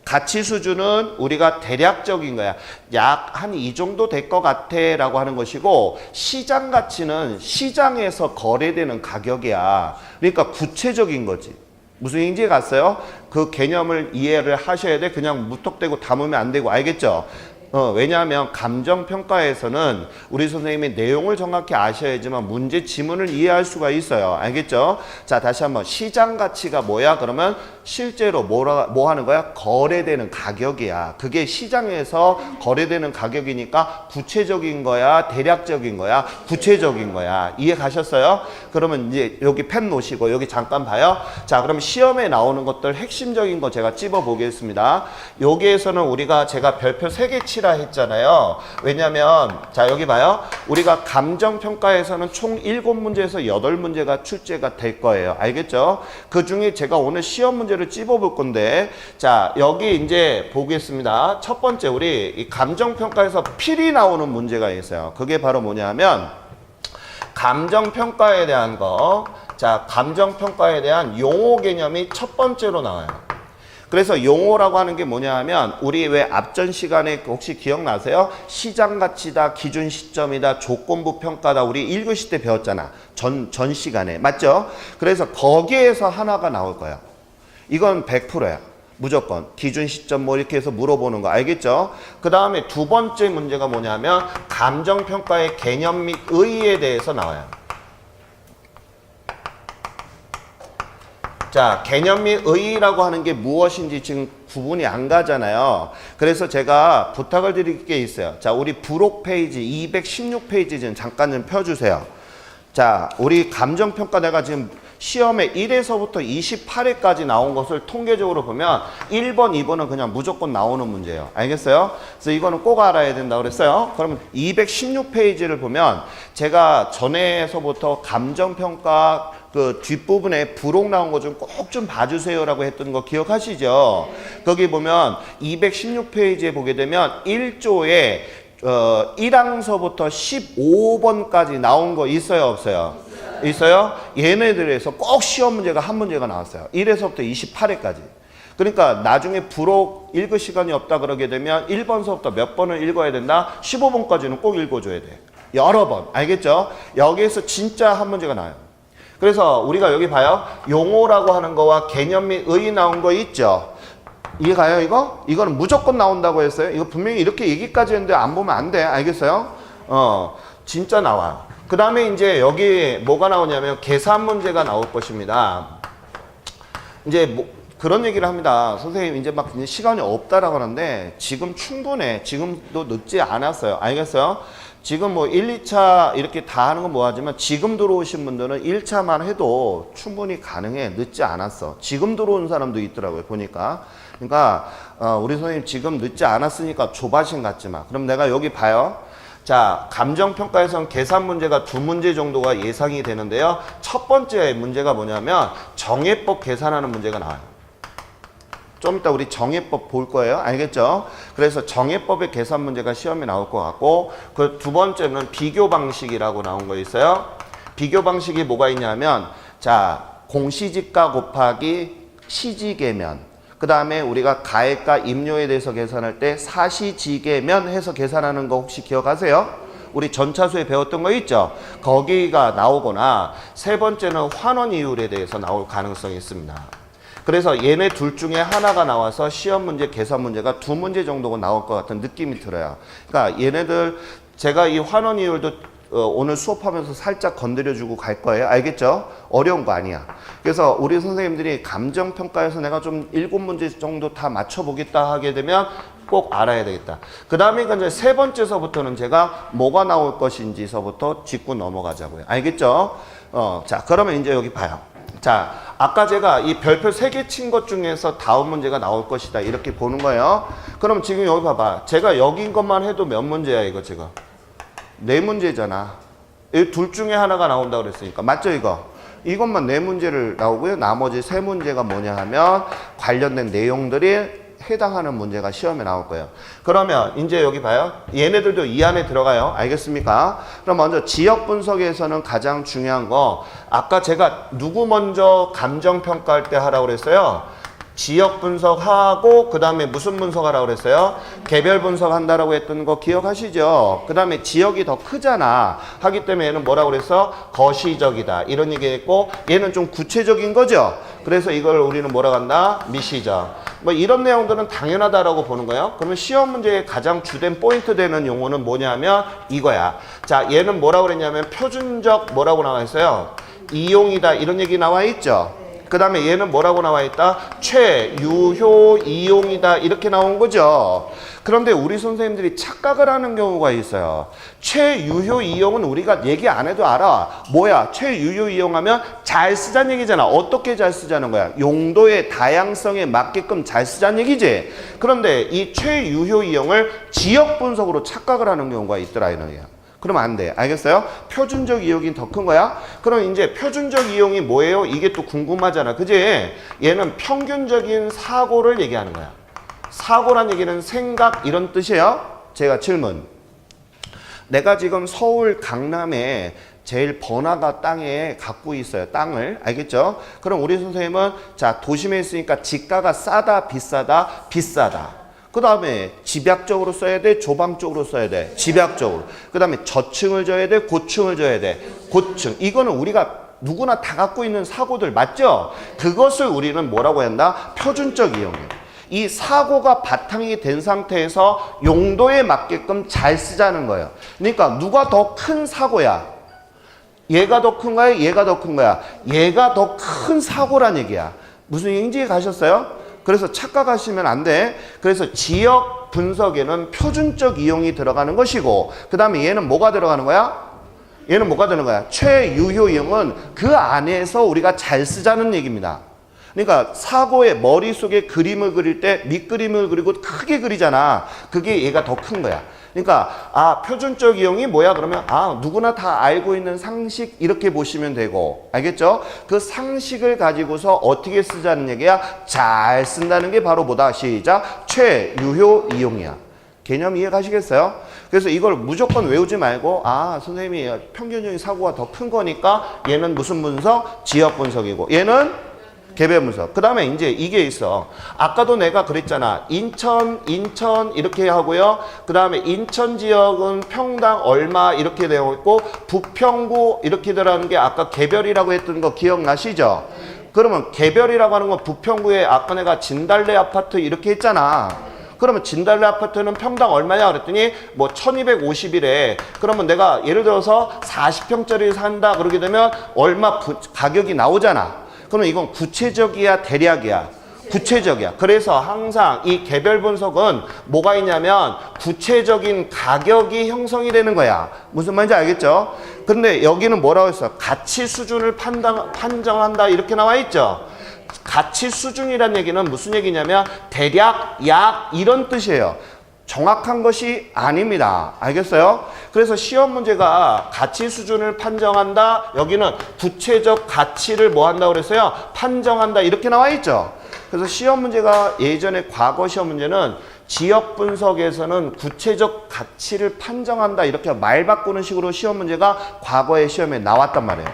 가치 수준은 우리가 대략적인 거야. 약 한 이 정도 될 것 같아 라고 하는 것이고, 시장 가치는 시장에서 거래되는 가격이야. 그러니까 구체적인 거지. 무슨 얘기인지 갔어요? 그 개념을 이해를 하셔야 돼. 그냥 무턱대고 담으면 안 되고. 알겠죠? 왜냐하면 감정평가에서는 우리 선생님이 내용을 정확히 아셔야지만 문제 지문을 이해할 수가 있어요. 알겠죠? 자, 다시 한번 시장 가치가 뭐야? 그러면 실제로 뭐 하는 거야? 거래되는 가격이야. 그게 시장에서 거래되는 가격이니까 구체적인 거야? 대략적인 거야? 구체적인 거야. 이해 가셨어요? 그러면 이제 여기 펜 놓으시고 여기 잠깐 봐요. 자, 그럼 시험에 나오는 것들 핵심적인 거 제가 찝어 보겠습니다. 여기에서는 우리가 제가 별표 3개 치라 했잖아요. 왜냐면 자, 여기 봐요. 우리가 감정평가에서는 총 7문제에서 8문제가 출제가 될 거예요. 알겠죠? 그 중에 제가 오늘 시험 문제를 찝어 볼 건데, 자, 여기 이제 보겠습니다. 첫 번째, 우리 이 감정평가에서 필히 나오는 문제가 있어요. 그게 바로 뭐냐면 감정평가에 대한 거. 자, 감정평가에 대한 용어 개념이 첫 번째로 나와요. 그래서 용어라고 하는 게 뭐냐 하면 우리 왜 앞전 시간에 혹시 기억나세요? 시장 가치다, 기준 시점이다, 조건부 평가다 우리 1교시 때 배웠잖아. 전 시간에. 맞죠? 그래서 거기에서 하나가 나올 거야. 이건 100%야. 무조건. 기준 시점 뭐 이렇게 해서 물어보는 거. 알겠죠? 그 다음에 두 번째 문제가 뭐냐면 감정평가의 개념 및 의의에 대해서 나와요. 자, 개념 및 의의라고 하는 게 무엇인지 지금 구분이 안 가잖아요. 그래서 제가 부탁을 드릴 게 있어요. 자, 우리 부록 페이지 216페이지 좀 잠깐 좀 펴주세요. 자, 우리 감정평가 내가 지금 시험에 1에서부터 28회까지 나온 것을 통계적으로 보면 1번, 2번은 그냥 무조건 나오는 문제예요. 알겠어요? 그래서 이거는 꼭 알아야 된다고 그랬어요. 그러면 216페이지를 보면 제가 전에서부터 감정평가 그 뒷부분에 부록 나온 거 좀 꼭 좀 봐주세요라고 했던 거 기억하시죠? 거기 보면 216페이지에 보게 되면 1조에 1항서부터 15번까지 나온 거 있어요, 없어요? 있어요? 얘네들에서 꼭 시험 문제가 한 문제가 나왔어요. 1에서부터 28회까지. 그러니까 나중에 부록 읽을 시간이 없다 그러게 되면 1번서부터 몇 번을 읽어야 된다? 15번까지는 꼭 읽어줘야 돼. 여러 번. 알겠죠? 여기에서 진짜 한 문제가 나와요. 그래서 우리가 여기 봐요. 용어라고 하는 거와 개념 및 의의 나온 거 있죠? 이해가요, 이거? 이거는 무조건 나온다고 했어요. 이거 분명히 이렇게 얘기까지 했는데 안 보면 안 돼. 알겠어요? 진짜 나와요. 그 다음에 이제 여기 뭐가 나오냐면 계산 문제가 나올 것입니다. 이제 뭐 그런 얘기를 합니다. 선생님 이제 막 시간이 없다라고 하는데 지금 충분해. 지금도 늦지 않았어요. 알겠어요? 지금 뭐 1, 2차 이렇게 다 하는 건 뭐하지만 지금 들어오신 분들은 1차만 해도 충분히 가능해. 늦지 않았어. 지금 들어온 사람도 있더라고요. 보니까. 그러니까 우리 선생님 지금 늦지 않았으니까 조바심 갖지 마. 그럼 내가 여기 봐요. 자, 감정평가에서는 계산 문제가 2문제 정도가 예상이 되는데요. 첫 번째 문제가 뭐냐면 정해법 계산하는 문제가 나와요. 좀 이따 우리 정해법 볼 거예요. 알겠죠? 그래서 정해법의 계산 문제가 시험에 나올 것 같고, 그 두 번째는 비교 방식이라고 나온 거 있어요. 비교 방식이 뭐가 있냐면, 자, 공시지가 곱하기 시지계면, 그 다음에 우리가 가액과 임료에 대해서 계산할 때 사시지계면 해서 계산하는 거 혹시 기억하세요? 우리 전차수에 배웠던 거 있죠? 거기가 나오거나, 세 번째는 환원 이율에 대해서 나올 가능성이 있습니다. 그래서 얘네 둘 중에 하나가 나와서 시험 문제, 계산 문제가 2문제 정도가 나올 것 같은 느낌이 들어요. 그러니까 얘네들 제가 이 환원 이율도 오늘 수업하면서 살짝 건드려주고 갈 거예요. 알겠죠? 어려운 거 아니야. 그래서 우리 선생님들이 감정평가에서 내가 좀 7문제 정도 다 맞춰보겠다 하게 되면 꼭 알아야 되겠다. 그 다음에 이제 세 번째서부터는 제가 뭐가 나올 것인지서부터 짚고 넘어가자고요. 알겠죠? 자, 그러면 이제 여기 봐요. 자, 아까 제가 이 별표 3개 친 것 중에서 다음 문제가 나올 것이다. 이렇게 보는 거예요. 그럼 지금 여기 봐봐. 제가 여긴 것만 해도 몇 문제야, 이거 지금? 4문제잖아. 이 둘 중에 하나가 나온다고 그랬으니까. 맞죠, 이거? 이것만 4문제를 나오고요. 나머지 3문제가 뭐냐 하면 관련된 내용들이 해당하는 문제가 시험에 나올 거예요. 그러면 이제 여기 봐요. 얘네들도 이 안에 들어가요. 알겠습니까? 그럼 먼저 지역 분석에서는 가장 중요한 거, 아까 제가 누구 먼저 감정평가할 때 하라고 그랬어요? 지역 분석하고 그 다음에 무슨 분석하라고 그랬어요? 개별 분석한다라고 했던 거 기억하시죠? 그 다음에 지역이 더 크잖아 하기 때문에 얘는 뭐라고 그랬어? 거시적이다 이런 얘기했고 얘는 좀 구체적인 거죠? 그래서 이걸 우리는 뭐라고 한다? 미시적. 뭐 이런 내용들은 당연하다라고 보는 거예요. 그러면 시험 문제의 가장 주된 포인트 되는 용어는 뭐냐면 이거야. 자, 얘는 뭐라고 그랬냐면 표준적 뭐라고 나와 있어요? 이용이다 이런 얘기 나와 있죠. 그 다음에 얘는 뭐라고 나와 있다? 최유효 이용이다 이렇게 나온 거죠. 그런데 우리 선생님들이 착각을 하는 경우가 있어요. 최유효 이용은 우리가 얘기 안 해도 알아. 뭐야? 최유효 이용하면 잘 쓰자는 얘기잖아. 어떻게 잘 쓰자는 거야? 용도의 다양성에 맞게끔 잘 쓰자는 얘기지. 그런데 이 최유효 이용을 지역 분석으로 착각을 하는 경우가 있더라 이런 얘기야. 그러면 안 돼. 알겠어요? 표준적 이용이 더 큰 거야? 그럼 이제 표준적 이용이 뭐예요? 이게 또 궁금하잖아. 그지? 얘는 평균적인 사고를 얘기하는 거야. 사고란 얘기는 생각 이런 뜻이에요. 제가 질문. 내가 지금 서울 강남에 제일 번화가 땅에 갖고 있어요. 땅을. 알겠죠? 그럼 우리 선생님은 자, 도심에 있으니까 지가가 싸다, 비싸다, 비싸다. 그 다음에 집약적으로 써야 돼? 조방적으로 써야 돼? 집약적으로. 그 다음에 저층을 져야 돼? 고층을 져야 돼? 고층. 이거는 우리가 누구나 다 갖고 있는 사고들 맞죠? 그것을 우리는 뭐라고 한다? 표준적 이용이에요. 이 사고가 바탕이 된 상태에서 용도에 맞게끔 잘 쓰자는 거예요. 그러니까 누가 더 큰 사고야? 얘가 더 큰 거야? 얘가 더 큰 거야? 얘가 더 큰 사고란 얘기야. 무슨 얘기인지 가셨어요? 그래서 착각하시면 안 돼. 그래서 지역 분석에는 표준적 이용이 들어가는 것이고 그 다음에 얘는 뭐가 들어가는 거야? 얘는 뭐가 되는 거야? 최유효 이용은 그 안에서 우리가 잘 쓰자는 얘기입니다. 그러니까 사고의 머릿속에 그림을 그릴 때 밑그림을 그리고 크게 그리잖아. 그게 얘가 더 큰 거야. 그러니까 아 표준적 이용이 뭐야 그러면 아 누구나 다 알고 있는 상식 이렇게 보시면 되고 알겠죠? 그 상식을 가지고서 어떻게 쓰자는 얘기야? 잘 쓴다는 게 바로 뭐다? 시작! 최유효 이용이야. 개념 이해 가시겠어요? 그래서 이걸 무조건 외우지 말고 아 선생님이 평균적인 사고가 더 큰 거니까 얘는 무슨 분석? 지역 분석이고 얘는 개별 분석. 그 다음에 이제 이게 있어. 아까도 내가 그랬잖아. 인천 이렇게 하고요. 그 다음에 인천 지역은 평당 얼마 이렇게 되어 있고 부평구 이렇게 들어가는 게 아까 개별이라고 했던 거 기억나시죠? 그러면 개별이라고 하는 건 부평구에 아까 내가 진달래 아파트 이렇게 했잖아. 그러면 진달래 아파트는 평당 얼마냐 그랬더니 뭐 1250이래. 그러면 내가 예를 들어서 40평짜리 산다 그러게 되면 얼마 가격이 나오잖아. 그럼 이건 구체적이야 대략이야? 구체적이야. 그래서 항상 이 개별 분석은 뭐가 있냐면 구체적인 가격이 형성이 되는 거야. 무슨 말인지 알겠죠? 근데 여기는 뭐라고 했어? 가치 수준을 판정한다 이렇게 나와 있죠? 가치 수준이란 얘기는 무슨 얘기냐면 대략, 약 이런 뜻이에요. 정확한 것이 아닙니다. 알겠어요? 그래서 시험 문제가 가치 수준을 판정한다. 여기는 구체적 가치를 뭐 한다고 그랬어요? 판정한다. 이렇게 나와 있죠. 그래서 시험 문제가 예전에 과거 시험 문제는 지역 분석에서는 구체적 가치를 판정한다. 이렇게 말 바꾸는 식으로 시험 문제가 과거의 시험에 나왔단 말이에요.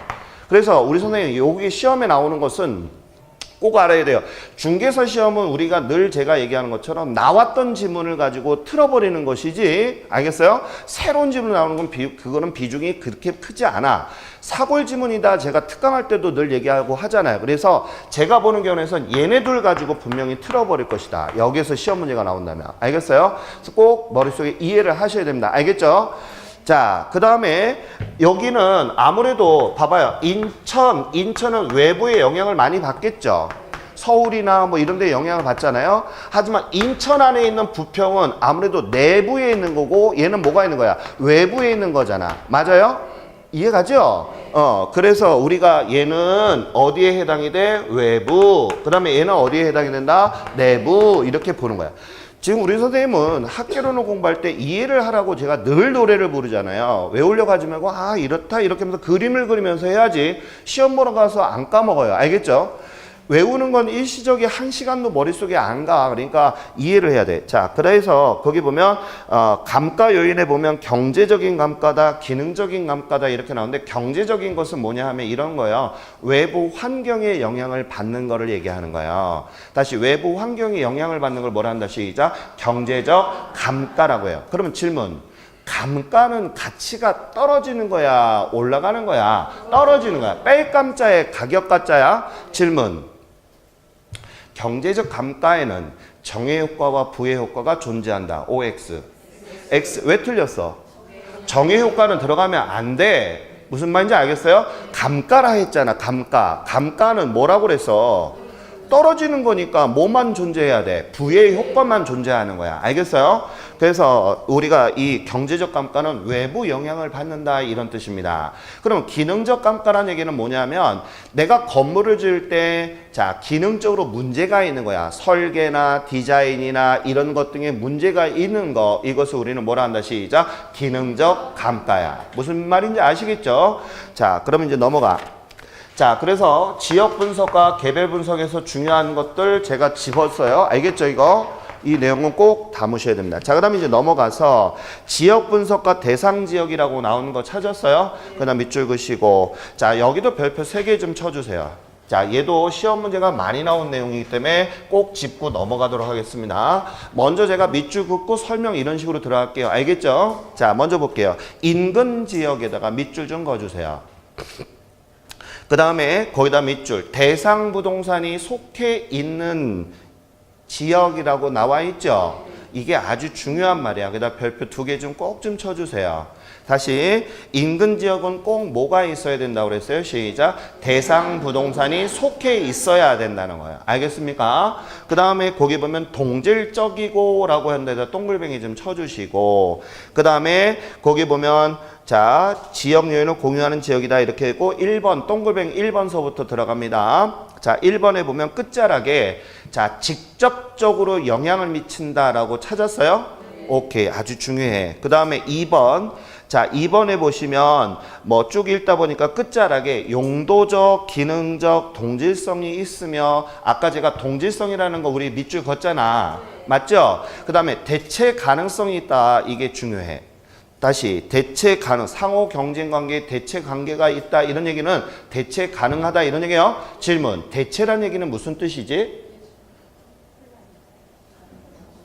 그래서 우리 선생님 여기 시험에 나오는 것은 꼭 알아야 돼요. 중개사 시험은 우리가 늘 제가 얘기하는 것처럼 나왔던 지문을 가지고 틀어버리는 것이지 알겠어요? 새로운 지문 나오는 건 그거는 비중이 그렇게 크지 않아. 사골 지문이다 제가 특강할 때도 늘 얘기하고 하잖아요. 그래서 제가 보는 견해에선 얘네들 가지고 분명히 틀어버릴 것이다. 여기에서 시험 문제가 나온다면. 알겠어요? 그래서 꼭 머릿속에 이해를 하셔야 됩니다. 알겠죠? 자, 그 다음에 여기는 아무래도 봐봐요. 인천은 외부의 영향을 많이 받겠죠. 서울이나 뭐 이런 데 영향을 받잖아요. 하지만 인천 안에 있는 부평은 아무래도 내부에 있는 거고 얘는 뭐가 있는 거야? 외부에 있는 거잖아. 맞아요? 이해가죠? 그래서 우리가 얘는 어디에 해당이 돼? 외부. 그 다음에 얘는 어디에 해당이 된다? 내부. 이렇게 보는 거야. 지금 우리 선생님은 학교론을 공부할 때 이해를 하라고 제가 늘 노래를 부르잖아요. 외우려고 하지 말고 이렇다 이렇게 하면서 그림을 그리면서 해야지 시험 보러 가서 안 까먹어요. 알겠죠? 외우는 건 일시적이 한 시간도 머릿속에 안 가. 그러니까 이해를 해야 돼. 자, 그래서 거기 보면 감가 요인에 보면 경제적인 감가다, 기능적인 감가다 이렇게 나오는데 경제적인 것은 뭐냐 하면 이런 거예요. 외부 환경에 영향을 받는 거를 얘기하는 거예요. 다시 외부 환경에 영향을 받는 걸 뭐라 한다? 시작. 경제적 감가라고 해요. 그러면 질문. 감가는 가치가 떨어지는 거야? 올라가는 거야? 떨어지는 거야. 뺄감자의 가격 가짜야? 질문. 경제적 감가에는 정의 효과와 부의 효과가 존재한다. OX. X. 왜 틀렸어? 정의 효과는 들어가면 안 돼. 무슨 말인지 알겠어요? 감가라 했잖아. 감가. 감가는 뭐라고 그랬어? 떨어지는 거니까 뭐만 존재해야 돼? 부의 효과만 존재하는 거야. 알겠어요? 그래서 우리가 이 경제적 감가는 외부 영향을 받는다 이런 뜻입니다. 그럼 기능적 감가라는 얘기는 뭐냐면 내가 건물을 지을 때 자, 기능적으로 문제가 있는 거야. 설계나 디자인이나 이런 것 등에 문제가 있는 거, 이것을 우리는 뭐라 한다? 시작. 기능적 감가야. 무슨 말인지 아시겠죠? 자, 그러면 이제 넘어가. 자, 그래서 지역 분석과 개별 분석에서 중요한 것들 제가 집었어요. 알겠죠, 이거? 이 내용은 꼭 담으셔야 됩니다. 자, 그 다음에 이제 넘어가서 지역 분석과 대상 지역이라고 나오는 거 찾았어요? 그 다음 밑줄 그시고. 자, 여기도 별표 3개 좀 쳐주세요. 자, 얘도 시험 문제가 많이 나온 내용이기 때문에 꼭 짚고 넘어가도록 하겠습니다. 먼저 제가 밑줄 긋고 설명 이런 식으로 들어갈게요. 알겠죠? 자, 먼저 볼게요. 인근 지역에다가 밑줄 좀 그어주세요. 그 다음에 거기다 밑줄. 대상 부동산이 속해 있는 지역이라고 나와 있죠? 이게 아주 중요한 말이야. 그다음 별표 2개 좀 꼭 좀 쳐주세요. 다시 인근 지역은 꼭 뭐가 있어야 된다고 그랬어요? 시작. 대상 부동산이 속해 있어야 된다는 거예요. 알겠습니까? 그 다음에 거기 보면 동질적이고 라고 하는 데다 동글뱅이 좀 쳐주시고, 그 다음에 거기 보면 자, 지역 요인을 공유하는 지역이다 이렇게 했고 1번 동글뱅이 1번서부터 들어갑니다. 자, 1번에 보면 끝자락에 자, 직접적으로 영향을 미친다라고 찾았어요? 오케이, 아주 중요해. 그 다음에 2번. 자, 2번에 보시면 뭐 쭉 읽다 보니까 끝자락에 용도적, 기능적, 동질성이 있으며, 아까 제가 동질성이라는 거 우리 밑줄 걷잖아. 맞죠? 그 다음에 대체 가능성이 있다. 이게 중요해. 다시 대체 가능, 상호 경쟁 관계에 대체 관계가 있다 이런 얘기는 대체 가능하다 이런 얘기예요. 질문, 대체란 얘기는 무슨 뜻이지?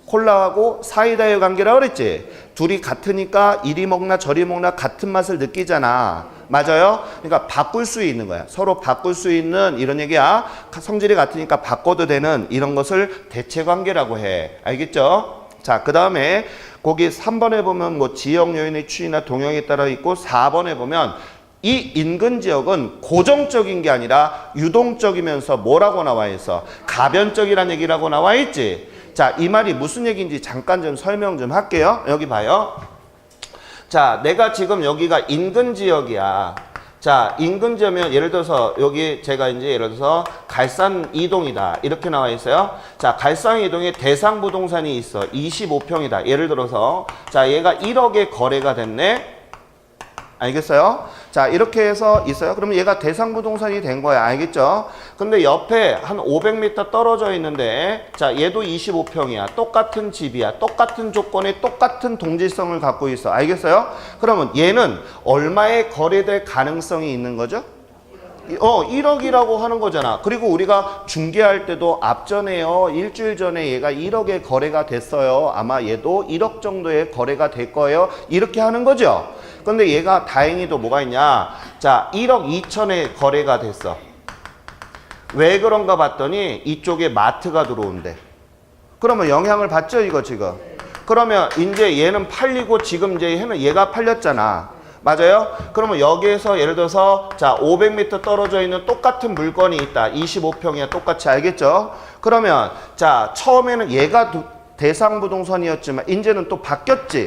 콜라하고 사이다의 관계라고 그랬지? 둘이 같으니까 이리 먹나 저리 먹나 같은 맛을 느끼잖아. 맞아요? 그러니까 바꿀 수 있는 거야. 서로 바꿀 수 있는 이런 얘기야. 성질이 같으니까 바꿔도 되는 이런 것을 대체 관계라고 해. 알겠죠? 자, 그 다음에 거기 3번에 보면 뭐 지역 요인의 추이나 동향에 따라 있고, 4번에 보면 이 인근 지역은 고정적인 게 아니라 유동적이면서 뭐라고 나와 있어? 가변적이라는 얘기라고 나와 있지. 자, 이 말이 무슨 얘기인지 잠깐 좀 설명 좀 할게요. 여기 봐요. 자, 내가 지금 여기가 인근 지역이야. 자, 인근 지역이면 예를 들어서 여기 제가 이제 예를 들어서 갈산 이동이다 이렇게 나와 있어요. 자, 갈산 이동에 대상 부동산이 있어. 25평이다. 예를 들어서 자, 얘가 1억에 거래가 됐네. 알겠어요? 자, 이렇게 해서 있어요. 그러면 얘가 대상 부동산이 된 거야. 알겠죠? 근데 옆에 한 500m 떨어져 있는데 자, 얘도 25평이야. 똑같은 집이야. 똑같은 조건에 똑같은 동질성을 갖고 있어. 알겠어요? 그러면 얘는 얼마에 거래될 가능성이 있는 거죠? 1억이라고 하는 거잖아. 그리고 우리가 중개할 때도 앞전에요. 일주일 전에 얘가 1억에 거래가 됐어요. 아마 얘도 1억 정도의 거래가 될 거예요. 이렇게 하는 거죠. 근데 얘가 다행히도 뭐가 있냐. 자, 1억 2천에 거래가 됐어. 왜 그런가 봤더니 이쪽에 마트가 들어온대. 그러면 영향을 받죠, 이거 지금. 그러면 이제 얘는 팔리고 지금 이제 얘가 팔렸잖아. 맞아요? 그러면 여기에서 예를 들어서 자, 500m 떨어져 있는 똑같은 물건이 있다. 25평이야. 똑같이. 알겠죠? 그러면 자, 처음에는 얘가 대상 부동산이었지만 이제는 또 바뀌었지.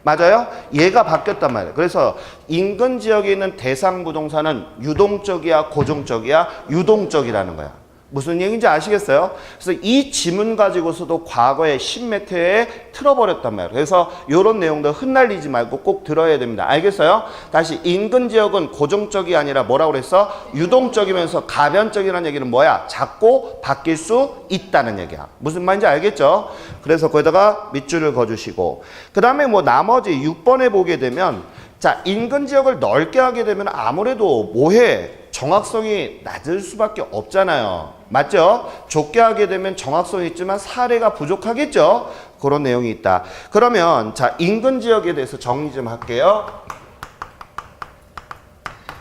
맞아요? 얘가 바뀌었단 말이에요. 그래서 인근 지역에 있는 대상 부동산은 유동적이야, 고정적이야? 유동적이라는 거야. 무슨 얘기인지 아시겠어요? 그래서 이 지문 가지고서도 과거에 10몇 회에 틀어버렸단 말이에요. 그래서 이런 내용도 흩날리지 말고 꼭 들어야 됩니다. 알겠어요? 다시 인근 지역은 고정적이 아니라 뭐라고 그랬어? 유동적이면서 가변적이라는 얘기는 뭐야? 자꾸 바뀔 수 있다는 얘기야. 무슨 말인지 알겠죠? 그래서 거기다가 밑줄을 그어주시고 그 다음에 뭐 나머지 6번에 보게 되면 자 인근 지역을 넓게 하게 되면 아무래도 뭐해? 정확성이 낮을 수밖에 없잖아요. 맞죠? 좁게 하게 되면 정확성이 있지만 사례가 부족하겠죠? 그런 내용이 있다. 그러면 자 인근 지역에 대해서 정리 좀 할게요.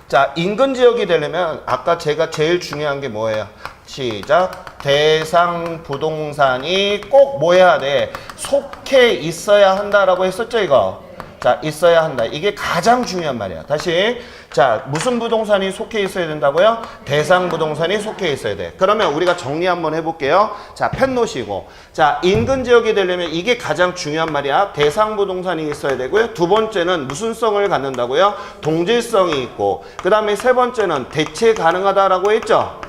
자 인근 지역이 되려면 아까 제가 제일 중요한 게 뭐예요? 시작. 대상 부동산이 꼭 뭐 해야 돼? 속해 있어야 한다라고 했었죠 이거? 자 있어야 한다. 이게 가장 중요한 말이야. 다시 자 무슨 부동산이 속해 있어야 된다고요? 대상 부동산이 속해 있어야 돼. 그러면 우리가 정리 한번 해볼게요. 자 펜 놓으시고 자 인근 지역이 되려면 이게 가장 중요한 말이야. 대상 부동산이 있어야 되고요. 두 번째는 무슨 성을 갖는다고요? 동질성이 있고 그 다음에 세 번째는 대체 가능하다라고 했죠.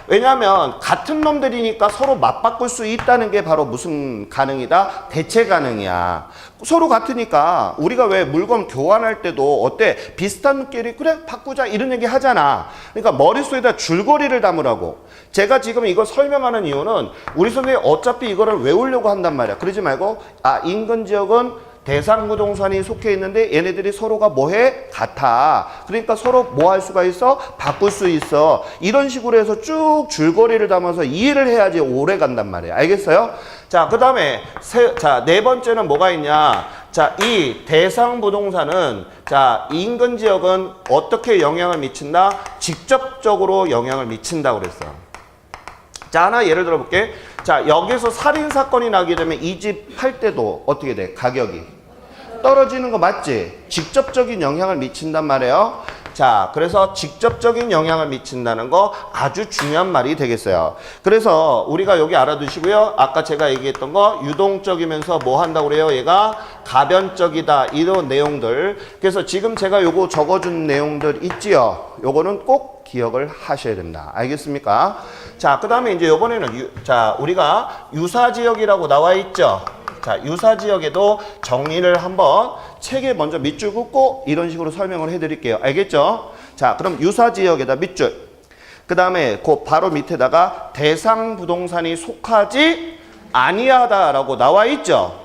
왜냐하면 같은 놈들이니까 서로 맞바꿀 수 있다는 게 바로 무슨 가능이다? 대체 가능이야. 서로 같으니까 우리가 왜 물건 교환할 때도 어때? 비슷한 느낌이 그래 바꾸자 이런 얘기 하잖아. 그러니까 머릿속에다 줄거리를 담으라고. 제가 지금 이거 설명하는 이유는 우리 선생님이 어차피 이거를 외우려고 한단 말이야. 그러지 말고 아 인근 지역은 대상 부동산이 속해 있는데 얘네들이 서로가 뭐해? 같아. 그러니까 서로 뭐 할 수가 있어? 바꿀 수 있어. 이런 식으로 해서 쭉 줄거리를 담아서 이해를 해야지 오래 간단 말이에요. 알겠어요? 자, 그 다음에 네 번째는 뭐가 있냐? 자, 이 대상 부동산은 자, 인근 지역은 어떻게 영향을 미친다? 직접적으로 영향을 미친다고 그랬어. 자, 하나 예를 들어 볼게. 자, 여기서 살인 사건이 나게 되면 이 집 팔 때도 어떻게 돼? 가격이 떨어지는 거 맞지? 직접적인 영향을 미친단 말이에요. 자, 그래서 직접적인 영향을 미친다는 거 아주 중요한 말이 되겠어요. 그래서 우리가 여기 알아두시고요. 아까 제가 얘기했던 거 유동적이면서 뭐 한다고 그래요? 얘가 가변적이다. 이런 내용들. 그래서 지금 제가 요거 적어준 내용들 있지요? 요거는 꼭 기억을 하셔야 됩니다. 알겠습니까? 자, 그 다음에 이제 요번에는 우리가 유사지역이라고 나와 있죠? 자, 유사지역에도 정리를 한번 책에 먼저 밑줄 긋고 이런 식으로 설명을 해드릴게요. 알겠죠? 자, 그럼 유사지역에다 밑줄. 그 다음에 그 바로 밑에다가 대상 부동산이 속하지 아니하다라고 나와 있죠?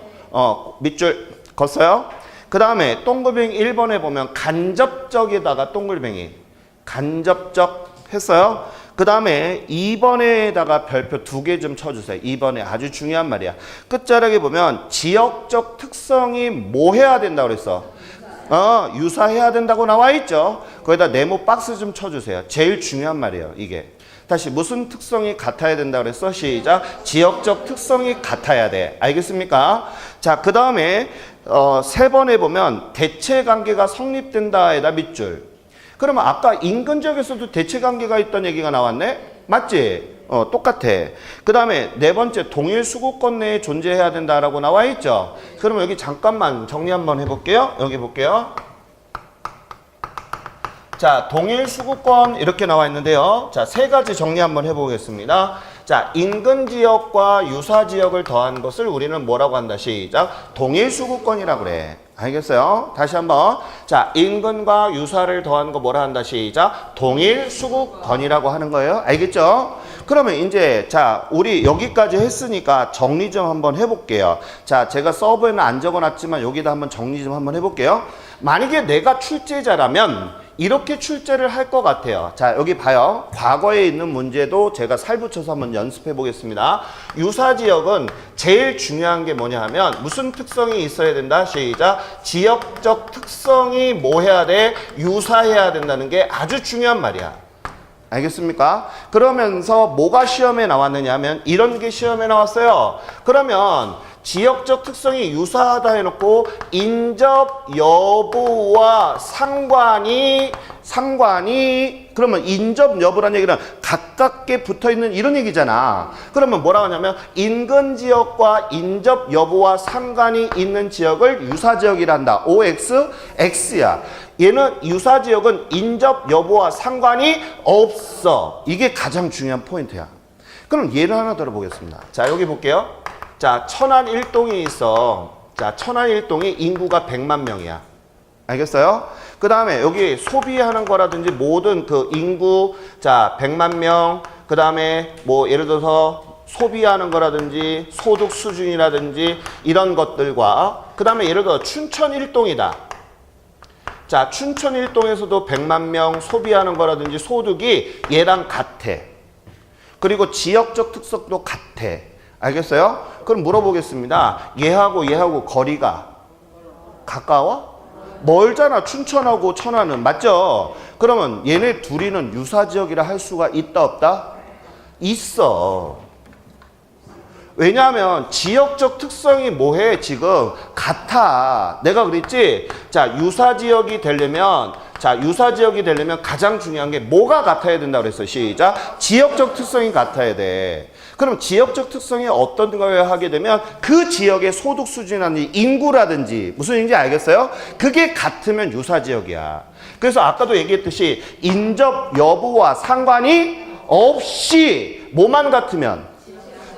밑줄 걷어요. 그 다음에 동글뱅이 1번에 보면 간접적에다가 동글뱅이. 간접적 했어요. 그 다음에 2번에다가 별표 2개 좀 쳐주세요. 2번에 아주 중요한 말이야. 끝자락에 보면 지역적 특성이 뭐 해야 된다고 그랬어? 유사해야 된다고 나와 있죠. 거기다 네모 박스 좀 쳐주세요. 제일 중요한 말이에요. 이게. 다시 무슨 특성이 같아야 된다 그랬어? 시작. 지역적 특성이 같아야 돼. 알겠습니까? 자, 그 다음에 3번에 보면 대체 관계가 성립된다에다 밑줄. 그러면 아까 인근 지역에서도 대체 관계가 있다는 얘기가 나왔네? 맞지? 똑같아. 그 다음에 네 번째 동일 수구권 내에 존재해야 된다라고 나와 있죠? 그러면 여기 잠깐만 정리 한번 해볼게요. 여기 볼게요. 자, 동일 수구권 이렇게 나와 있는데요. 자, 세 가지 정리 한번 해보겠습니다. 자, 인근 지역과 유사 지역을 더한 것을 우리는 뭐라고 한다? 시작. 동일 수구권이라고 그래. 알겠어요? 다시 한번. 자, 인근과 유사를 더한 거 뭐라 한다? 시작. 동일 수구권이라고 하는 거예요. 알겠죠? 그러면 이제 자, 우리 여기까지 했으니까 정리 좀 한번 해볼게요. 자, 제가 서버에는 안 적어놨지만 여기다 한번 정리 좀 한번 해볼게요. 만약에 내가 출제자라면 이렇게 출제를 할 것 같아요. 자, 여기 봐요. 과거에 있는 문제도 제가 살붙여서 한번 연습해 보겠습니다. 유사지역은 제일 중요한 게 뭐냐 하면 무슨 특성이 있어야 된다? 시작. 지역적 특성이 뭐 해야 돼? 유사해야 된다는 게 아주 중요한 말이야. 알겠습니까? 그러면서 뭐가 시험에 나왔느냐 하면 이런 게 시험에 나왔어요. 그러면 지역적 특성이 유사하다 해놓고 인접 여부와 상관이 그러면 인접 여부란 얘기는 가깝게 붙어있는 이런 얘기잖아. 그러면 뭐라고 하냐면 인근 지역과 인접 여부와 상관이 있는 지역을 유사지역이라 한다. OX, X야. 얘는 유사지역은 인접 여부와 상관이 없어. 이게 가장 중요한 포인트야. 그럼 예를 하나 들어보겠습니다. 자, 여기 볼게요. 자, 천안 1동이 있어. 자, 천안 1동이 인구가 100만 명이야. 알겠어요? 그 다음에 여기 소비하는 거라든지 모든 그 인구, 자, 100만 명, 그 다음에 뭐 예를 들어서 소비하는 거라든지 소득 수준이라든지 이런 것들과 그 다음에 예를 들어 춘천 1동이다. 자, 춘천 1동에서도 100만 명 소비하는 거라든지 소득이 얘랑 같아. 그리고 지역적 특성도 같아. 알겠어요? 그럼 물어보겠습니다. 얘하고 거리가 가까워? 멀잖아. 춘천하고 천안은. 맞죠? 그러면 얘네 둘이는 유사지역이라 할 수가 있다 없다? 있어. 왜냐하면 지역적 특성이 뭐해? 지금 같아. 내가 그랬지? 자, 유사지역이 되려면 가장 중요한 게 뭐가 같아야 된다 그랬어. 시작. 지역적 특성이 같아야 돼. 그럼 지역적 특성이 어떤 걸 하게 되면 그 지역의 소득 수준이라든지 인구라든지 무슨 얘기인지 알겠어요? 그게 같으면 유사지역이야. 그래서 아까도 얘기했듯이 인접 여부와 상관이 없이 뭐만 같으면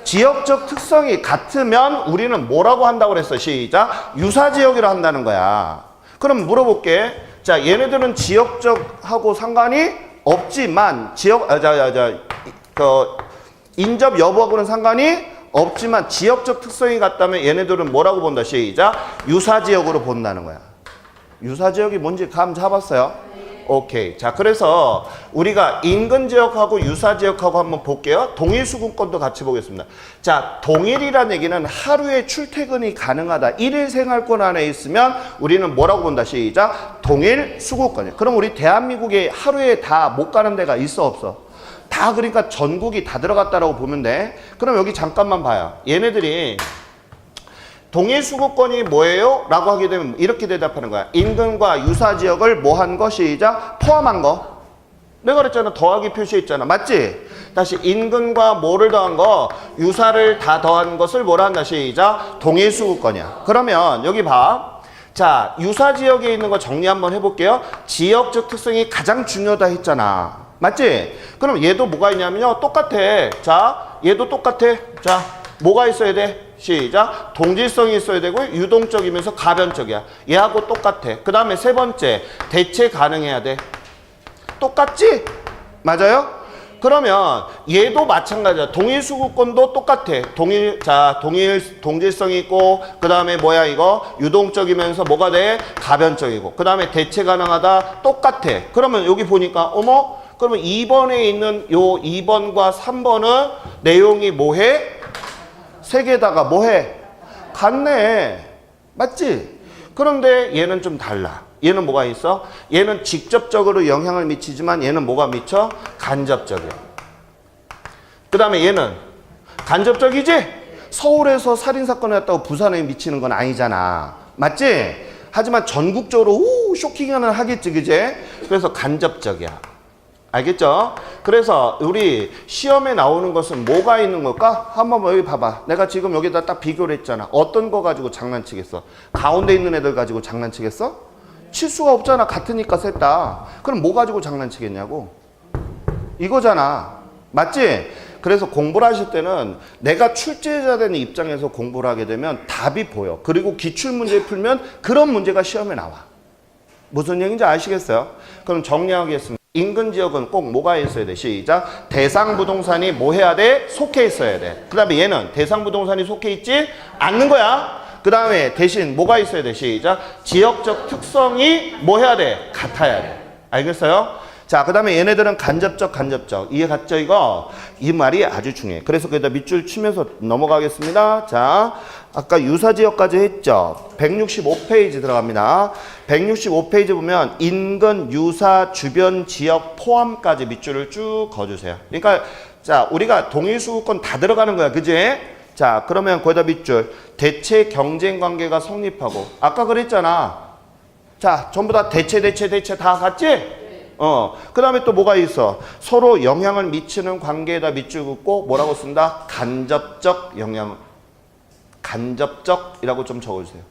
지역적 특성이 같으면 우리는 뭐라고 한다고 그랬어? 시작. 유사지역이라 한다는 거야. 그럼 물어볼게. 자, 얘네들은 지역적하고 상관이 없지만 인접 여부하고는 상관이 없지만 지역적 특성이 같다면 얘네들은 뭐라고 본다? 시작. 유사지역으로 본다는 거야. 유사지역이 뭔지 감 잡았어요? 오케이. 자, 그래서 우리가 인근 지역하고 유사 지역하고 한번 볼게요. 동일 수급권도 같이 보겠습니다. 자, 동일이란 얘기는 하루에 출퇴근이 가능하다. 1일 생활권 안에 있으면 우리는 뭐라고 본다? 시작. 동일 수급권이야. 그럼 우리 대한민국에 하루에 다 못 가는 데가 있어 없어? 다 그러니까 전국이 다 들어갔다라고 보면 돼. 그럼 여기 잠깐만 봐요. 얘네들이 동일 수급권이 뭐예요? 라고 하게 되면 이렇게 대답하는 거야. 인근과 유사 지역을 뭐 한 거? 시작. 포함한 거. 내가 그랬잖아. 더하기 표시했잖아. 맞지? 다시 인근과 뭐를 더한 거? 유사를 다 더한 것을 뭐라 한다? 시작. 동일 수급권이야. 그러면 여기 봐. 자, 유사 지역에 있는 거 정리 한번 해볼게요. 지역적 특성이 가장 중요하다 했잖아. 맞지? 그럼 얘도 뭐가 있냐면요. 똑같아. 자, 얘도 똑같아. 자, 뭐가 있어야 돼? 시작. 동질성이 있어야 되고 유동적이면서 가변적이야. 얘하고 똑같아. 그 다음에 세 번째, 대체 가능해야 돼. 똑같지? 맞아요? 그러면 얘도 마찬가지야. 동일 수급권도 똑같아. 동질성이 있고 그 다음에 뭐야 이거? 유동적이면서 뭐가 돼? 가변적이고 그 다음에 대체 가능하다. 똑같아. 그러면 여기 보니까 어머? 그러면 2번에 있는 요 2번과 3번은 내용이 뭐해? 세 개다가 뭐해? 같네. 맞지? 그런데 얘는 좀 달라. 얘는 뭐가 있어? 얘는 직접적으로 영향을 미치지만 얘는 뭐가 미쳐? 간접적이야. 그 다음에 얘는 간접적이지? 서울에서 살인사건이 났다고 부산에 미치는 건 아니잖아. 맞지? 하지만 전국적으로 쇼킹하는 하겠지, 그제? 그래서 간접적이야. 알겠죠? 그래서 우리 시험에 나오는 것은 뭐가 있는 걸까? 한번 여기 봐봐. 내가 지금 여기다 딱 비교를 했잖아. 어떤 거 가지고 장난치겠어? 가운데 있는 애들 가지고 장난치겠어? 칠 수가 없잖아. 같으니까 셋 다. 그럼 뭐 가지고 장난치겠냐고? 이거잖아. 맞지? 그래서 공부를 하실 때는 내가 출제자 되는 입장에서 공부를 하게 되면 답이 보여. 그리고 기출문제 풀면 그런 문제가 시험에 나와. 무슨 얘기인지 아시겠어요? 그럼 정리하겠습니다. 인근 지역은 꼭 뭐가 있어야 돼? 시작. 대상 부동산이 뭐 해야 돼? 속해 있어야 돼. 그 다음에 얘는 대상 부동산이 속해 있지 않는 거야. 그 다음에 대신 뭐가 있어야 돼? 시작. 지역적 특성이 뭐 해야 돼? 같아야 돼. 알겠어요? 자, 그 다음에 얘네들은 간접적. 이해 갔죠, 이거? 이 말이 아주 중요해. 그래서 거기다 밑줄 치면서 넘어가겠습니다. 자, 아까 유사지역까지 했죠? 165페이지 들어갑니다. 165페이지 보면 인근, 유사, 주변 지역 포함까지 밑줄을 쭉 그어주세요. 그러니까 자, 우리가 동일수급권 다 들어가는 거야. 그지? 자, 그러면 거기다 밑줄. 대체 경쟁 관계가 성립하고. 아까 그랬잖아. 자, 전부 다 대체 다 같지? 그 다음에 또 뭐가 있어? 서로 영향을 미치는 관계에다 밑줄 긋고 뭐라고 쓴다? 간접적 영향. 간접적이라고 좀 적어주세요.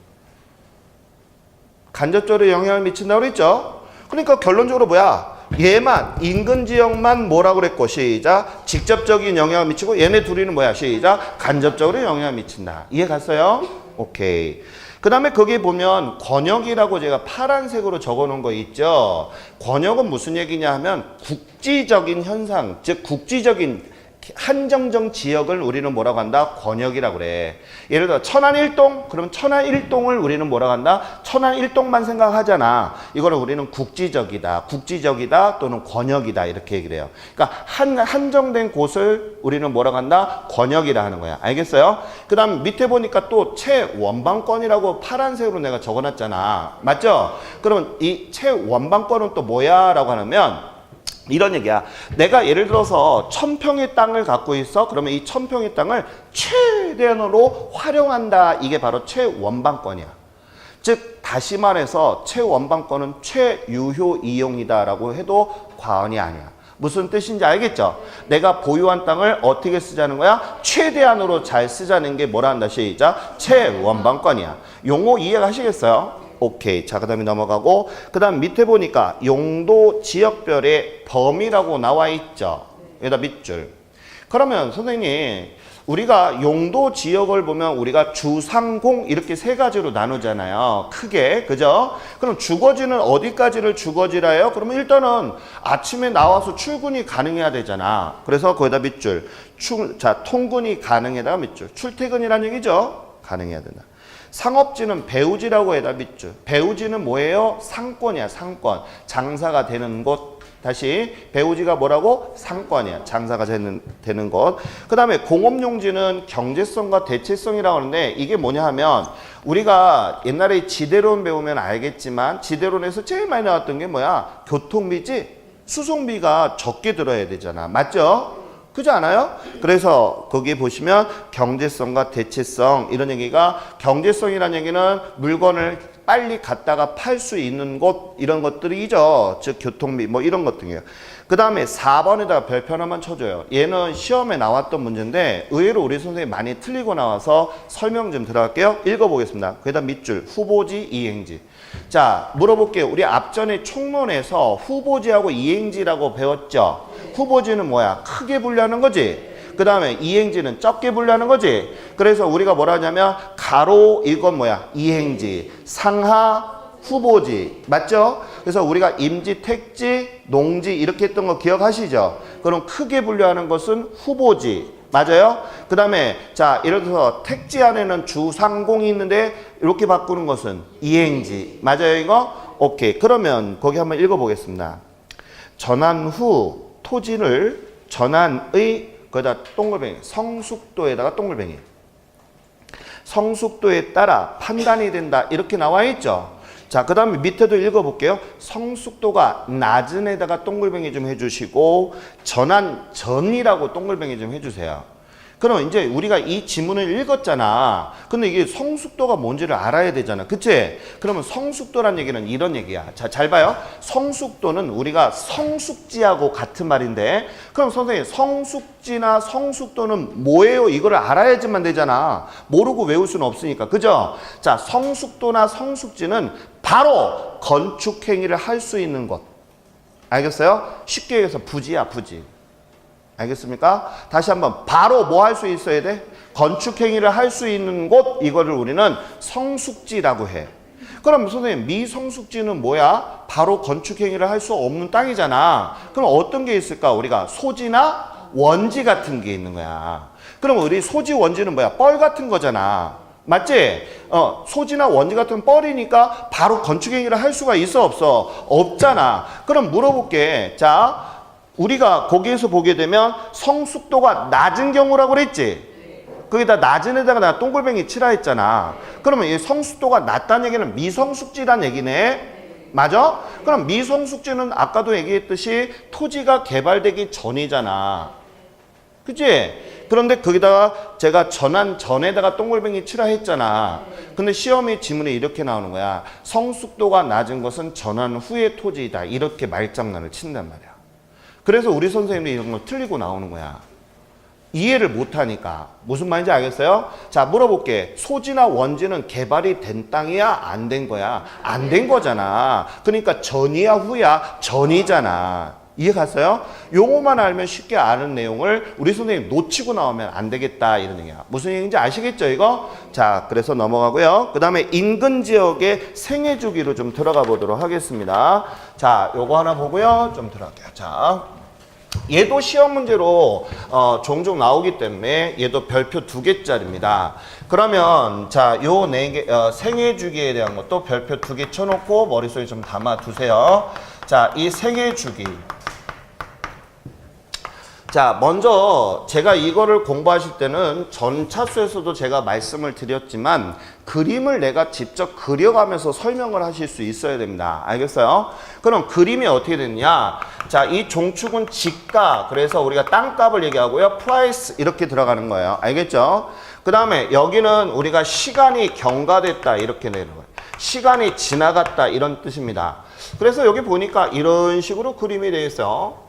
간접적으로 영향을 미친다고 그랬죠? 그러니까 결론적으로 뭐야? 얘만 인근 지역만 뭐라고 그랬고 시작 직접적인 영향을 미치고 얘네 둘이는 뭐야? 시작 간접적으로 영향을 미친다. 이해 갔어요? 오케이. 그 다음에 거기 보면 권역이라고 제가 파란색으로 적어놓은 거 있죠. 권역은 무슨 얘기냐 하면 국지적인 현상, 즉 국지적인 한정적 지역을 우리는 뭐라고 한다? 권역이라고 그래. 예를 들어 천안 1동? 그러면 천안 1동을 우리는 뭐라고 한다? 천안 1동만 생각하잖아. 이거는 우리는 국지적이다. 국지적이다 또는 권역이다 이렇게 얘기를 해요. 그러니까 한정된 곳을 우리는 뭐라고 한다? 권역이라 하는 거야. 알겠어요? 그 다음 밑에 보니까 또 최원방권이라고 파란색으로 내가 적어놨잖아. 맞죠? 그러면 이 최원방권은 또 뭐야? 라고 하면 이런 얘기야. 내가 예를 들어서 1000평의 땅을 갖고 있어. 그러면 이 1000평의 땅을 최대한으로 활용한다. 이게 바로 최원방권이야. 즉 다시 말해서 최원방권은 최유효 이용이다라고 해도 과언이 아니야. 무슨 뜻인지 알겠죠? 내가 보유한 땅을 어떻게 쓰자는 거야? 최대한으로 잘 쓰자는 게 뭐라 한다? 시작. 최원방권이야. 용어 이해가시겠어요? 오케이. 자, 그 다음에 넘어가고 그 다음 밑에 보니까 용도 지역별의 범위라고 나와 있죠. 여기다 밑줄. 그러면 선생님 우리가 용도 지역을 보면 우리가 주상공 이렇게 세 가지로 나누잖아요. 크게. 그죠? 그럼 주거지는 어디까지를 주거지라 해요? 그러면 일단은 아침에 나와서 출근이 가능해야 되잖아. 그래서 거기다 밑줄. 자, 통근이 가능해다가 밑줄. 출퇴근이란 얘기죠. 가능해야 된다. 상업지는 배우지라고 해다 밑줄. 배우지는 뭐예요? 상권이야. 상권. 장사가 되는 곳. 다시 배우지가 뭐라고? 상권이야. 장사가 되는 곳. 그 다음에 공업용지는 경제성과 대체성이라고 하는데 이게 뭐냐 하면 우리가 옛날에 지대론 배우면 알겠지만 지대론에서 제일 많이 나왔던 게 뭐야? 교통비지? 수송비가 적게 들어야 되잖아. 맞죠? 그렇지 않아요? 그래서 거기 보시면 경제성과 대체성 이런 얘기가 경제성이라는 얘기는 물건을 빨리 갖다가 팔 수 있는 곳 이런 것들이죠. 즉 교통비 뭐 이런 것들이에요. 그 다음에 4번에다가 별표 하나만 쳐줘요. 얘는 시험에 나왔던 문제인데 의외로 우리 선생님이 많이 틀리고 나와서 설명 좀 들어갈게요. 읽어보겠습니다. 거기다 밑줄 후보지 이행지. 자 물어볼게요. 우리 앞전에 총론에서 후보지하고 이행지라고 배웠죠. 후보지는 뭐야? 크게 분류하는 거지. 그 다음에 이행지는 적게 분류하는 거지. 그래서 우리가 뭐라 하냐면 가로 이건 뭐야? 이행지, 상하 후보지. 맞죠? 그래서 우리가 임지, 택지, 농지 이렇게 했던 거 기억하시죠? 그럼 크게 분류하는 것은 후보지. 맞아요? 그 다음에 자 예를 들어서 택지 안에는 주상공이 있는데 이렇게 바꾸는 것은 이행지. 맞아요 이거? 오케이. 그러면 거기 한번 읽어보겠습니다. 전환 후 토지를 전환의 거기다 동글뱅이 성숙도에다가 동글뱅이 성숙도에 따라 판단이 된다 이렇게 나와 있죠. 자, 그 다음에 밑에도 읽어볼게요. 성숙도가 낮은 에다가 동글뱅이 좀 해주시고 전환 전이라고 동글뱅이 좀 해주세요. 그럼 이제 우리가 이 지문을 읽었잖아. 근데 이게 성숙도가 뭔지를 알아야 되잖아. 그치? 그러면 성숙도란 얘기는 이런 얘기야. 자, 잘 봐요. 성숙도는 우리가 성숙지하고 같은 말인데 그럼 선생님 성숙지나 성숙도는 뭐예요? 이거를 알아야지만 되잖아. 모르고 외울 수는 없으니까. 그죠? 자, 성숙도나 성숙지는 바로 건축행위를 할 수 있는 것. 알겠어요? 쉽게 얘기해서 부지야, 부지. 알겠습니까? 다시 한번 바로 뭐 할 수 있어야 돼? 건축행위를 할 수 있는 곳 이거를 우리는 성숙지라고 해. 그럼 선생님 미성숙지는 뭐야? 바로 건축행위를 할 수 없는 땅이잖아. 그럼 어떤 게 있을까? 우리가 소지나 원지 같은 게 있는 거야. 그럼 우리 소지 원지는 뭐야? 뻘 같은 거잖아. 맞지? 소지나 원지 같은 뻘이니까 바로 건축행위를 할 수가 있어 없어? 없잖아. 그럼 물어볼게. 자 우리가 거기에서 보게 되면 성숙도가 낮은 경우라고 그랬지? 거기다 낮은 에다가 나 동글뱅이 치라 했잖아. 그러면 이 성숙도가 낮다는 얘기는 미성숙지란 얘기네. 맞아? 그럼 미성숙지는 아까도 얘기했듯이 토지가 개발되기 전이잖아. 그치? 그런데 거기다가 제가 전에다가 동글뱅이 치라 했잖아. 근데 시험의 지문에 이렇게 나오는 거야. 성숙도가 낮은 것은 전환 후의 토지이다. 이렇게 말장난을 친단 말이야. 그래서 우리 선생님이 이런 거 틀리고 나오는 거야. 이해를 못하니까. 무슨 말인지 알겠어요? 자, 물어볼게. 소지나 원지는 개발이 된 땅이야? 안 된 거야? 안 된 거잖아. 그러니까 전이야 후야? 전이잖아. 이해 갔어요? 용어만 알면 쉽게 아는 내용을 우리 선생님 놓치고 나오면 안 되겠다 이런 얘기야. 무슨 얘기인지 아시겠죠 이거? 자, 그래서 넘어가고요. 그 다음에 인근 지역의 생애 주기로 좀 들어가 보도록 하겠습니다. 자, 요거 하나 보고요. 좀 들어갈게요. 자, 얘도 시험 문제로 종종 나오기 때문에 얘도 별표 2개짜리입니다. 그러면 자, 요 4개 생애 주기에 대한 것도 별표 2개 쳐놓고 머릿속에 좀 담아 두세요. 자, 이 생애 주기. 자, 먼저 제가 이거를 공부하실 때는 전 차수에서도 제가 말씀을 드렸지만 그림을 내가 직접 그려가면서 설명을 하실 수 있어야 됩니다. 알겠어요? 그럼 그림이 어떻게 되느냐? 자, 이 종축은 지가, 그래서 우리가 땅값을 얘기하고요. 프라이스 이렇게 들어가는 거예요. 알겠죠? 그 다음에 여기는 우리가 시간이 경과됐다 이렇게 내는 거예요. 시간이 지나갔다 이런 뜻입니다. 그래서 여기 보니까 이런 식으로 그림이 되어 있어요.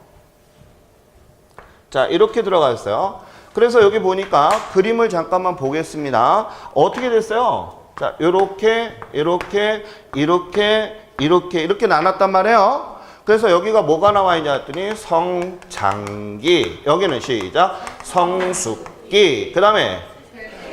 자, 이렇게 들어가 있어요. 그래서 여기 보니까 그림을 잠깐만 보겠습니다. 어떻게 됐어요? 자, 이렇게 나눴단 말이에요. 그래서 여기가 뭐가 나와 있냐 했더니 성장기, 여기는 시작 성숙기, 그 다음에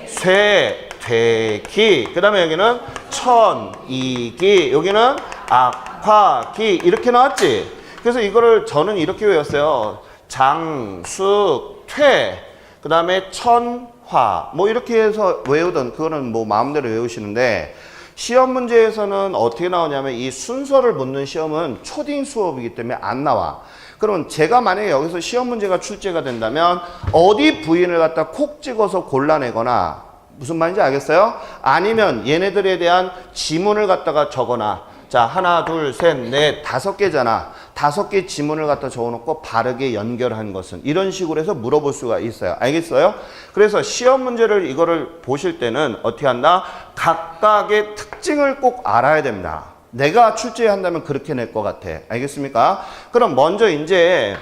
쇠퇴기, 그 다음에 여기는 천이기, 여기는 악화기, 이렇게 나왔지. 그래서 이거를 저는 이렇게 외웠어요. 장숙, 퇴, 그 다음에 천화, 뭐 이렇게 해서 외우던 그거는 뭐 마음대로 외우시는데, 시험 문제에서는 어떻게 나오냐면 이 순서를 묻는 시험은 초딩 수업이기 때문에 안 나와. 그러면 제가 만약에 여기서 시험 문제가 출제가 된다면 어디 부인을 갖다 콕 찍어서 골라내거나, 무슨 말인지 알겠어요? 아니면 얘네들에 대한 지문을 갖다가 적거나, 자, 하나, 둘, 셋, 넷, 5개잖아. 5개 지문을 갖다 적어놓고 바르게 연결한 것은, 이런 식으로 해서 물어볼 수가 있어요. 알겠어요? 그래서 시험 문제를 이거를 보실 때는 어떻게 한다? 각각의 특징을 꼭 알아야 됩니다. 내가 출제한다면 그렇게 낼 것 같아. 알겠습니까? 그럼 먼저 이제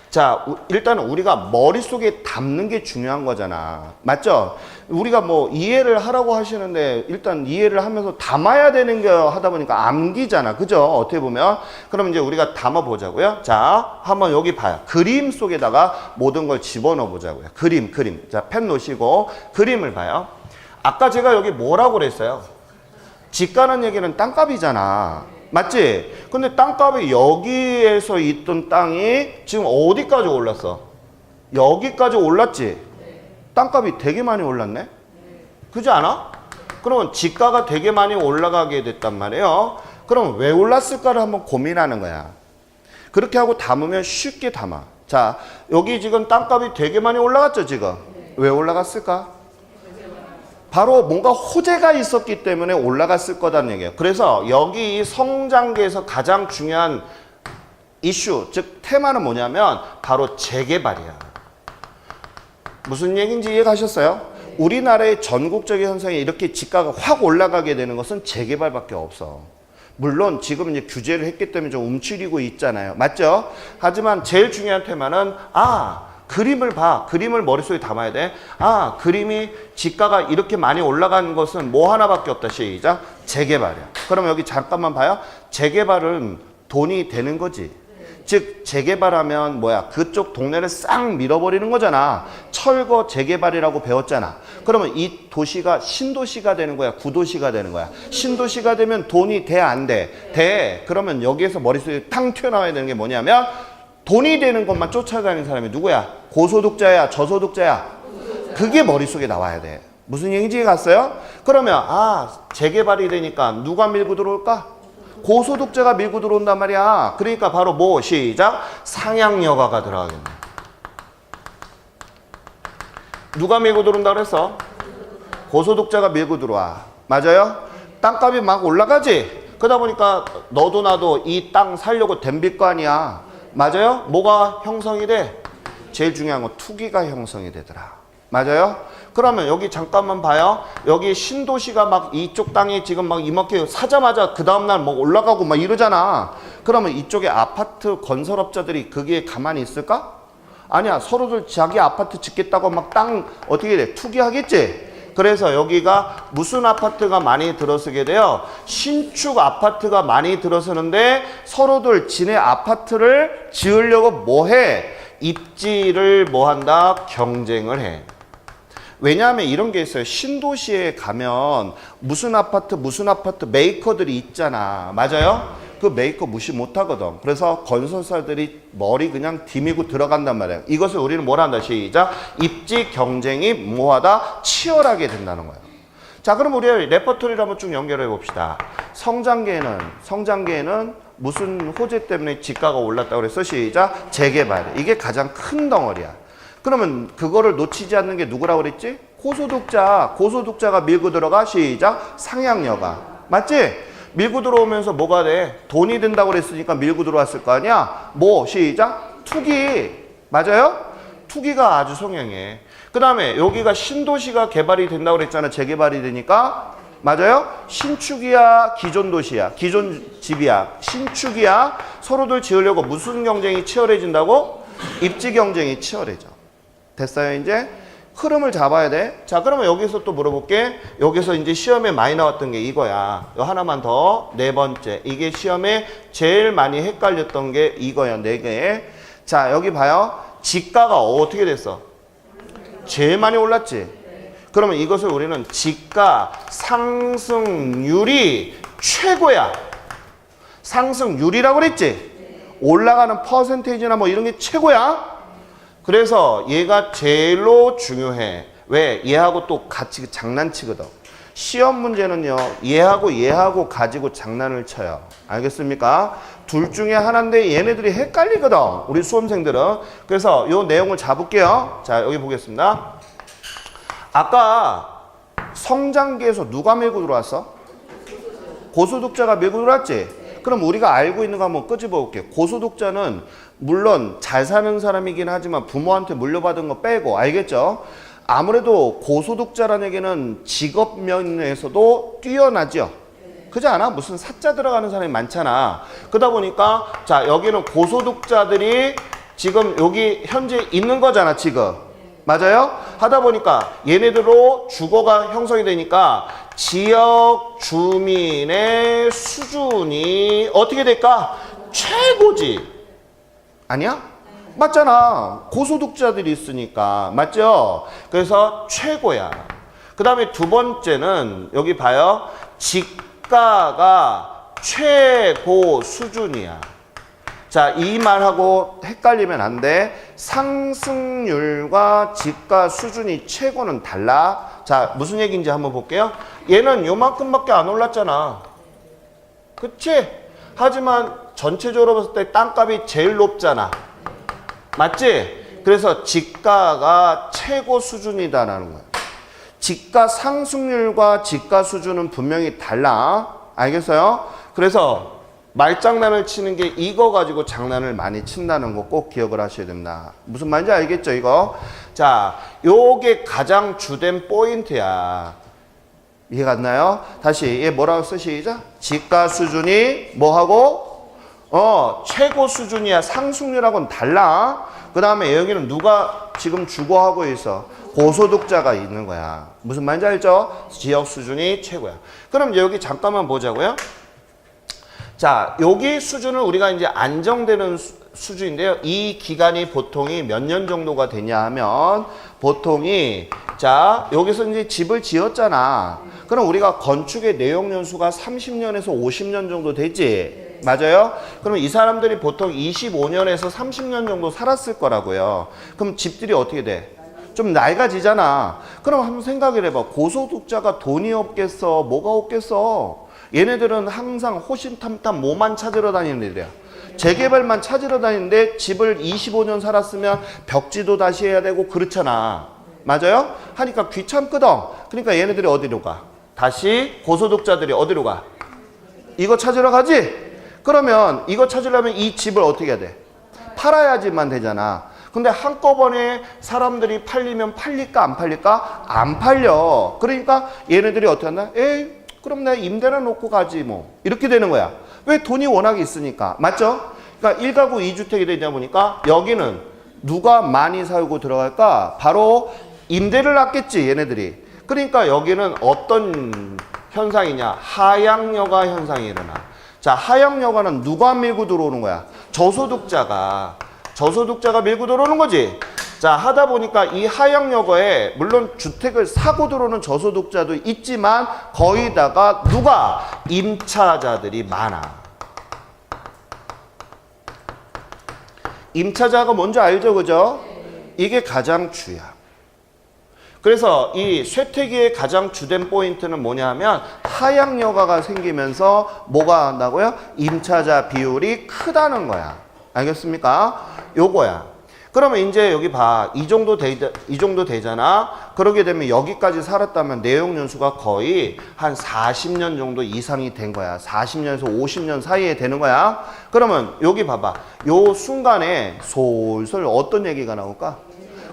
자, 일단 우리가 머릿속에 담는 게 중요한 거잖아. 맞죠? 우리가 뭐 이해를 하라고 하시는데 일단 이해를 하면서 담아야 되는 거 하다 보니까 암기잖아. 그죠? 어떻게 보면. 그럼 이제 우리가 담아 보자고요. 자, 한번 여기 봐요. 그림 속에다가 모든 걸 집어넣어 보자고요. 그림. 자, 펜 놓으시고 그림을 봐요. 아까 제가 여기 뭐라고 그랬어요? 집가는 얘기는 땅값이잖아. 맞지? 근데 땅값이 여기에서 있던 땅이 지금 어디까지 올랐어? 여기까지 올랐지? 땅값이 되게 많이 올랐네? 그렇지 않아? 그러면 지가가 되게 많이 올라가게 됐단 말이에요. 그럼 왜 올랐을까를 한번 고민하는 거야. 그렇게 하고 담으면 쉽게 담아. 자, 여기 지금 땅값이 되게 많이 올라갔죠, 지금? 왜 올라갔을까? 바로 뭔가 호재가 있었기 때문에 올라갔을 거다는 얘기예요. 그래서 여기 이 성장기에서 가장 중요한 이슈, 즉 테마는 뭐냐면 바로 재개발이야. 무슨 얘기인지 이해가셨어요? 우리나라의 전국적인 현상이 이렇게 지가가 확 올라가게 되는 것은 재개발밖에 없어. 물론 지금 이제 규제를 했기 때문에 좀 움츠리고 있잖아요. 맞죠? 하지만 제일 중요한 테마는 그림을 봐. 그림을 머릿속에 담아야 돼. 그림이 지가가 이렇게 많이 올라간 것은 뭐 하나밖에 없다. 시작. 재개발이야. 그럼 여기 잠깐만 봐요. 재개발은 돈이 되는 거지. 즉 재개발하면 뭐야? 그쪽 동네를 싹 밀어버리는 거잖아. 철거 재개발이라고 배웠잖아. 그러면 이 도시가 신도시가 되는 거야? 구도시가 되는 거야? 신도시가 되면 돈이 돼? 안 돼? 돼. 그러면 여기에서 머릿속에 탕 튀어나와야 되는 게 뭐냐면 돈이 되는 것만 쫓아가는 사람이 누구야? 고소득자야? 저소득자야? 그게 머릿속에 나와야 돼. 무슨 얘기인지 갔어요? 그러면 재개발이 되니까 누가 밀고 들어올까? 고소득자가 밀고 들어온단 말이야. 그러니까 바로 뭐? 시작. 상향여가가 들어가겠네. 누가 밀고 들어온다 그랬어? 고소득자가 밀고 들어와. 맞아요? 땅값이 막 올라가지? 그러다 보니까 너도 나도 이 땅 살려고 덤빌 거 아니야. 맞아요? 뭐가 형성이 돼? 제일 중요한 건 투기가 형성이 되더라. 맞아요? 그러면 여기 잠깐만 봐요. 여기 신도시가 막 이쪽 땅에 지금 막 이만큼 사자마자 그 다음날 뭐 올라가고 막 이러잖아. 그러면 이쪽에 아파트 건설업자들이 거기에 가만히 있을까? 아니야. 서로들 자기 아파트 짓겠다고 막 땅 어떻게 돼? 투기하겠지? 그래서 여기가 무슨 아파트가 많이 들어서게 돼요? 신축 아파트가 많이 들어서는데 서로들 지네 아파트를 지으려고 뭐 해? 입지를 뭐 한다? 경쟁을 해. 왜냐하면 이런 게 있어요. 신도시에 가면 무슨 아파트 메이커들이 있잖아. 맞아요? 그 메이커 무시 못하거든. 그래서 건설사들이 머리 그냥 디미고 들어간단 말이에요. 이것을 우리는 뭐라 한다? 시작. 입지 경쟁이 뭐하다? 치열하게 된다는 거예요. 자, 그럼 우리 레퍼토리를 한번 쭉 연결해 봅시다. 성장계에는 무슨 호재 때문에 지가가 올랐다고 그랬어? 시작. 재개발. 이게 가장 큰 덩어리야. 그러면 그거를 놓치지 않는 게 누구라고 그랬지? 고소득자가 밀고 들어가. 시작. 상향여가. 맞지? 밀고 들어오면서 뭐가 돼? 돈이 든다고 그랬으니까 밀고 들어왔을 거 아니야? 뭐? 시작. 투기. 맞아요? 투기가 아주 성행해. 그 다음에 여기가 신도시가 개발이 된다고 그랬잖아. 재개발이 되니까. 맞아요? 신축이야, 기존 도시야, 기존 집이야, 신축이야. 서로들 지으려고 무슨 경쟁이 치열해진다고? 입지 경쟁이 치열해져. 됐어요, 이제? 흐름을 잡아야 돼. 자, 그러면 여기서 또 물어볼게. 여기서 이제 시험에 많이 나왔던 게 이거야. 이거 하나만 더. 네 번째. 이게 시험에 제일 많이 헷갈렸던 게 이거야. 네 개. 자, 여기 봐요. 지가가 어떻게 됐어? 제일 많이 올랐지? 그러면 이것을 우리는 지가 상승률이 최고야. 상승률이라고 그랬지? 올라가는 퍼센테이지나 뭐 이런 게 최고야. 그래서 얘가 제일로 중요해. 왜? 얘하고 또 같이 장난치거든. 시험 문제는요. 얘하고 가지고 장난을 쳐요. 알겠습니까? 둘 중에 하나인데 얘네들이 헷갈리거든. 우리 수험생들은. 그래서 요 내용을 잡을게요. 자, 여기 보겠습니다. 아까 성장기에서 누가 밀고 들어왔어? 고소득자가 밀고 들어왔지? 그럼 우리가 알고 있는 거 한번 끄집어 볼게요. 고소득자는 물론 잘 사는 사람이긴 하지만 부모한테 물려받은 거 빼고, 알겠죠? 아무래도 고소득자라는 얘기는 직업 면에서도 뛰어나죠. 그렇지 않아? 무슨 사자 들어가는 사람이 많잖아. 그러다 보니까 자, 여기는 고소득자들이 지금 여기 현재 있는 거잖아, 지금. 맞아요? 하다 보니까 얘네들로 주거가 형성이 되니까 지역 주민의 수준이 어떻게 될까? 최고지. 아니야? 맞잖아. 고소득자들이 있으니까. 맞죠? 그래서 최고야. 그 다음에 두 번째는 여기 봐요. 지가가 최고 수준이야. 자, 이 말하고 헷갈리면 안 돼. 상승률과 지가 수준이 최고는 달라. 자, 무슨 얘기인지 한번 볼게요. 얘는 요만큼밖에 안 올랐잖아. 그치? 하지만 전체적으로 봤을 때 땅값이 제일 높잖아. 맞지? 그래서 지가가 최고 수준이다라는 거야. 지가 상승률과 지가 수준은 분명히 달라. 알겠어요? 그래서 말장난을 치는 게 이거 가지고 장난을 많이 친다는 거 꼭 기억을 하셔야 됩니다. 무슨 말인지 알겠죠, 이거? 자, 요게 가장 주된 포인트야. 이해 갔나요? 다시 얘 뭐라고 쓰시죠? 지가 수준이 뭐하고? 최고 수준이야. 상승률하고는 달라. 그 다음에 여기는 누가 지금 주거하고 있어? 고소득자가 있는 거야. 무슨 말인지 알죠? 지역 수준이 최고야. 그럼 여기 잠깐만 보자고요. 자, 여기 수준을 우리가 이제 안정되는 수준인데요. 이 기간이 보통이 몇 년 정도가 되냐 하면 보통이 자, 여기서 이제 집을 지었잖아. 그럼 우리가 건축의 내용 연수가 30년에서 50년 정도 되지. 맞아요? 그럼 이 사람들이 보통 25년에서 30년 정도 살았을 거라고요. 그럼 집들이 어떻게 돼? 좀 낡아지잖아. 그럼 한번 생각을 해봐. 고소득자가 돈이 없겠어? 뭐가 없겠어? 얘네들은 항상 호신탐탐 뭐만 찾으러 다니는 애들이야. 재개발만 찾으러 다니는데 집을 25년 살았으면 벽지도 다시 해야 되고 그렇잖아. 맞아요? 하니까 귀찮거든. 그러니까 얘네들이 어디로 가? 다시 고소득자들이 어디로 가? 이거 찾으러 가지? 그러면 이거 찾으려면 이 집을 어떻게 해야 돼? 팔아야지만 되잖아. 근데 한꺼번에 사람들이 팔리면 팔릴까 안 팔릴까? 안 팔려. 그러니까 얘네들이 어떻게 한다? 에이, 그럼 내가 임대나 놓고 가지 뭐. 이렇게 되는 거야. 왜? 돈이 워낙 있으니까. 맞죠? 그러니까 1가구 2주택이 되다 보니까 여기는 누가 많이 살고 들어갈까? 바로 임대를 놨겠지, 얘네들이. 그러니까 여기는 어떤 현상이냐? 하향여가 현상이 일어나. 자, 하향여가는 누가 밀고 들어오는 거야? 저소득자가 밀고 들어오는 거지. 자, 하다 보니까 이 하향여가에 물론 주택을 사고 들어오는 저소득자도 있지만 거의다가 누가? 임차자들이 많아. 임차자가 뭔지 알죠, 그죠? 이게 가장 주야. 그래서 이 쇠퇴기의 가장 주된 포인트는 뭐냐 하면 하향여가가 생기면서 뭐가 한다고요? 임차자 비율이 크다는 거야. 알겠습니까? 요거야. 그러면 이제 여기 봐. 이 정도 되잖아. 그러게 되면 여기까지 살았다면 내용 연수가 거의 한 40년 정도 이상이 된 거야. 40년에서 50년 사이에 되는 거야. 그러면 여기 봐봐. 요 순간에 솔솔 어떤 얘기가 나올까?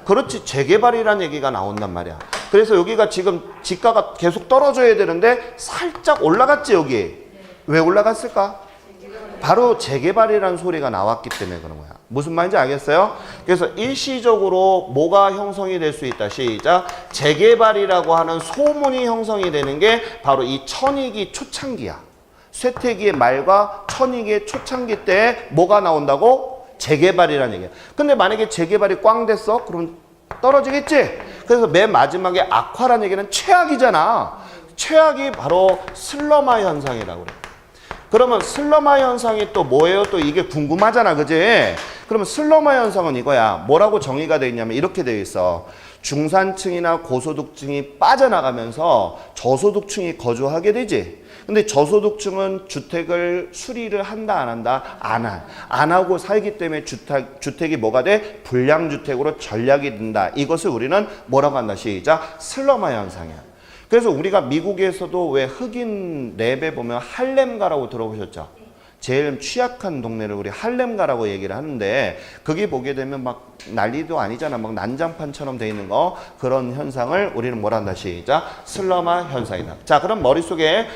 그렇지, 재개발이라는 얘기가 나온단 말이야. 그래서 여기가 지금 지가가 계속 떨어져야 되는데 살짝 올라갔지, 여기. 왜 올라갔을까? 바로 재개발이라는 소리가 나왔기 때문에 그런 거야. 무슨 말인지 알겠어요? 그래서 일시적으로 뭐가 형성이 될 수 있다. 시작. 재개발이라고 하는 소문이 형성이 되는 게 바로 이 천이기 초창기야. 쇠퇴기의 말과 천이기의 초창기 때 뭐가 나온다고? 재개발이라는 얘기야. 근데 만약에 재개발이 꽝 됐어? 그럼 떨어지겠지? 그래서 맨 마지막에 악화라는 얘기는 최악이잖아. 최악이 바로 슬럼화 현상이라고 그래. 그러면 슬럼화 현상이 또 뭐예요? 또 이게 궁금하잖아, 그지? 그러면 슬럼화 현상은 이거야. 뭐라고 정의가 되어 있냐면 이렇게 되어 있어. 중산층이나 고소득층이 빠져나가면서 저소득층이 거주하게 되지. 근데 저소득층은 주택을 수리를 한다 안 한다? 안 하고 살기 때문에 주택이 뭐가 돼? 불량주택으로 전락이 된다. 이것을 우리는 뭐라고 한다? 시작. 슬럼화 현상이야. 그래서 우리가 미국에서도 왜 흑인 랩에 보면 할렘가라고 들어보셨죠? 제일 취약한 동네를 우리 할렘가라고 얘기를 하는데 거기 보게 되면 막 난리도 아니잖아. 막 난장판처럼 돼 있는 거. 그런 현상을 우리는 뭐라 한다? 시작. 슬럼화 현상이다. 자, 그럼 머릿속에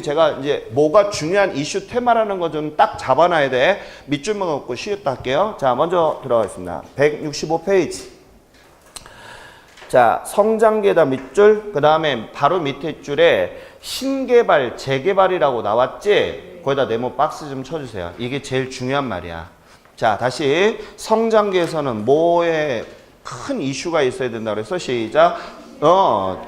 제가 이제 뭐가 중요한 이슈 테마라는 거 좀 딱 잡아놔야 돼. 밑줄만 긋고 쉬었다 할게요. 자, 먼저 들어가겠습니다. 165페이지. 자, 성장계다 밑줄, 그 다음에 바로 밑에 줄에 신개발, 재개발이라고 나왔지? 거기다 네모 박스 좀 쳐주세요. 이게 제일 중요한 말이야. 자, 다시 성장계에서는 뭐에 큰 이슈가 있어야 된다고 그래서 시작.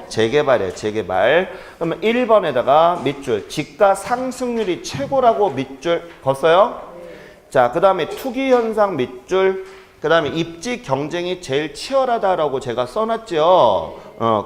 재개발이에요, 재개발. 그러면 1번에다가 밑줄, 지가 상승률이 최고라고 밑줄 걷어요? 자, 그 다음에 투기 현상 밑줄, 그 다음에 입지 경쟁이 제일 치열하다라고 제가 써놨죠.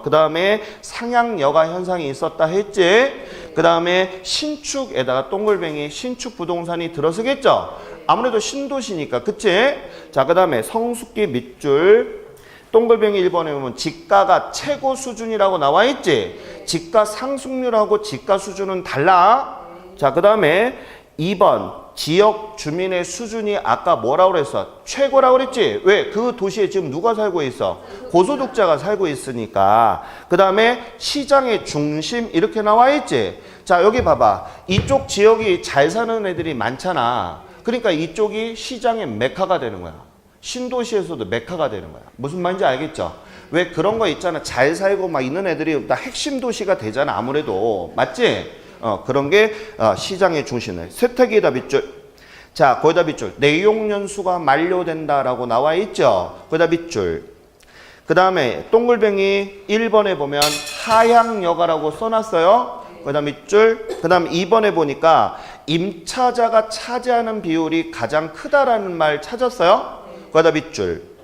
그 다음에 상향여가 현상이 있었다 했지. 그 다음에 신축에다가 동글뱅이 신축 부동산이 들어서겠죠. 아무래도 신도시니까, 그치? 자, 그 다음에 성숙기 밑줄, 동글뱅이 1번에 보면 지가가 최고 수준이라고 나와 있지. 지가 상승률하고 지가 수준은 달라. 자, 그 다음에 2번 지역 주민의 수준이 아까 뭐라고 그랬어? 최고라고 그랬지? 왜? 그 도시에 지금 누가 살고 있어? 고소득자가 살고 있으니까. 그 다음에 시장의 중심 이렇게 나와 있지? 자, 여기 봐봐. 이쪽 지역이 잘 사는 애들이 많잖아. 그러니까 이쪽이 시장의 메카가 되는 거야. 신도시에서도 메카가 되는 거야. 무슨 말인지 알겠죠? 왜 그런 거 있잖아. 잘 살고 막 있는 애들이 다 핵심 도시가 되잖아. 아무래도. 맞지? 그런 게 시장의 중심을. 쇠퇴기에다 밑줄. 자, 거기다 밑줄. 내용연수가 만료된다라고 나와 있죠. 거기다 밑줄. 그 다음에 동글뱅이 1번에 보면 하향여가라고 써놨어요. 거기다 밑줄. 그 다음에 2번에 보니까 임차자가 차지하는 비율이 가장 크다라는 말 찾았어요. 거기다 밑줄.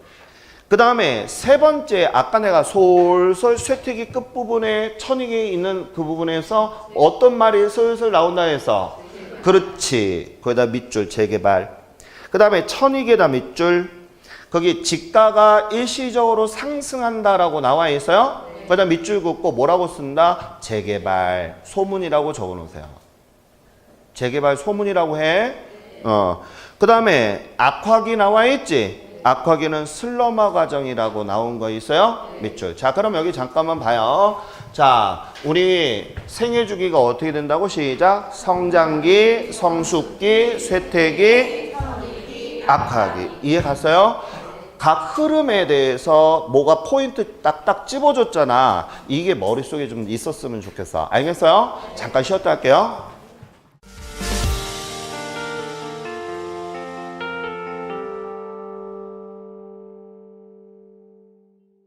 그 다음에 세 번째, 아까 내가 솔솔 쇠퇴기 끝부분에 천익이 있는 그 부분에서 어떤 말이 슬슬 나온다 해서 그렇지. 거기다 밑줄 재개발. 그 다음에 천익에다 밑줄. 거기 지가가 일시적으로 상승한다라고 나와 있어요. 거기다 밑줄 긋고 뭐라고 쓴다? 재개발. 소문이라고 적어 놓으세요. 재개발 소문이라고 해. 그 다음에 악화기 나와 있지. 악화기는 슬러머 과정이라고 나온 거 있어요? 밑줄. 자, 그럼 여기 잠깐만 봐요. 자, 우리 생애 주기가 어떻게 된다고? 시작. 성장기, 성숙기, 쇠퇴기, 악화기. 이해 갔어요? 각 흐름에 대해서 뭐가 포인트 딱딱 찝어줬잖아. 이게 머릿속에 좀 있었으면 좋겠어. 알겠어요? 잠깐 쉬었다 할게요.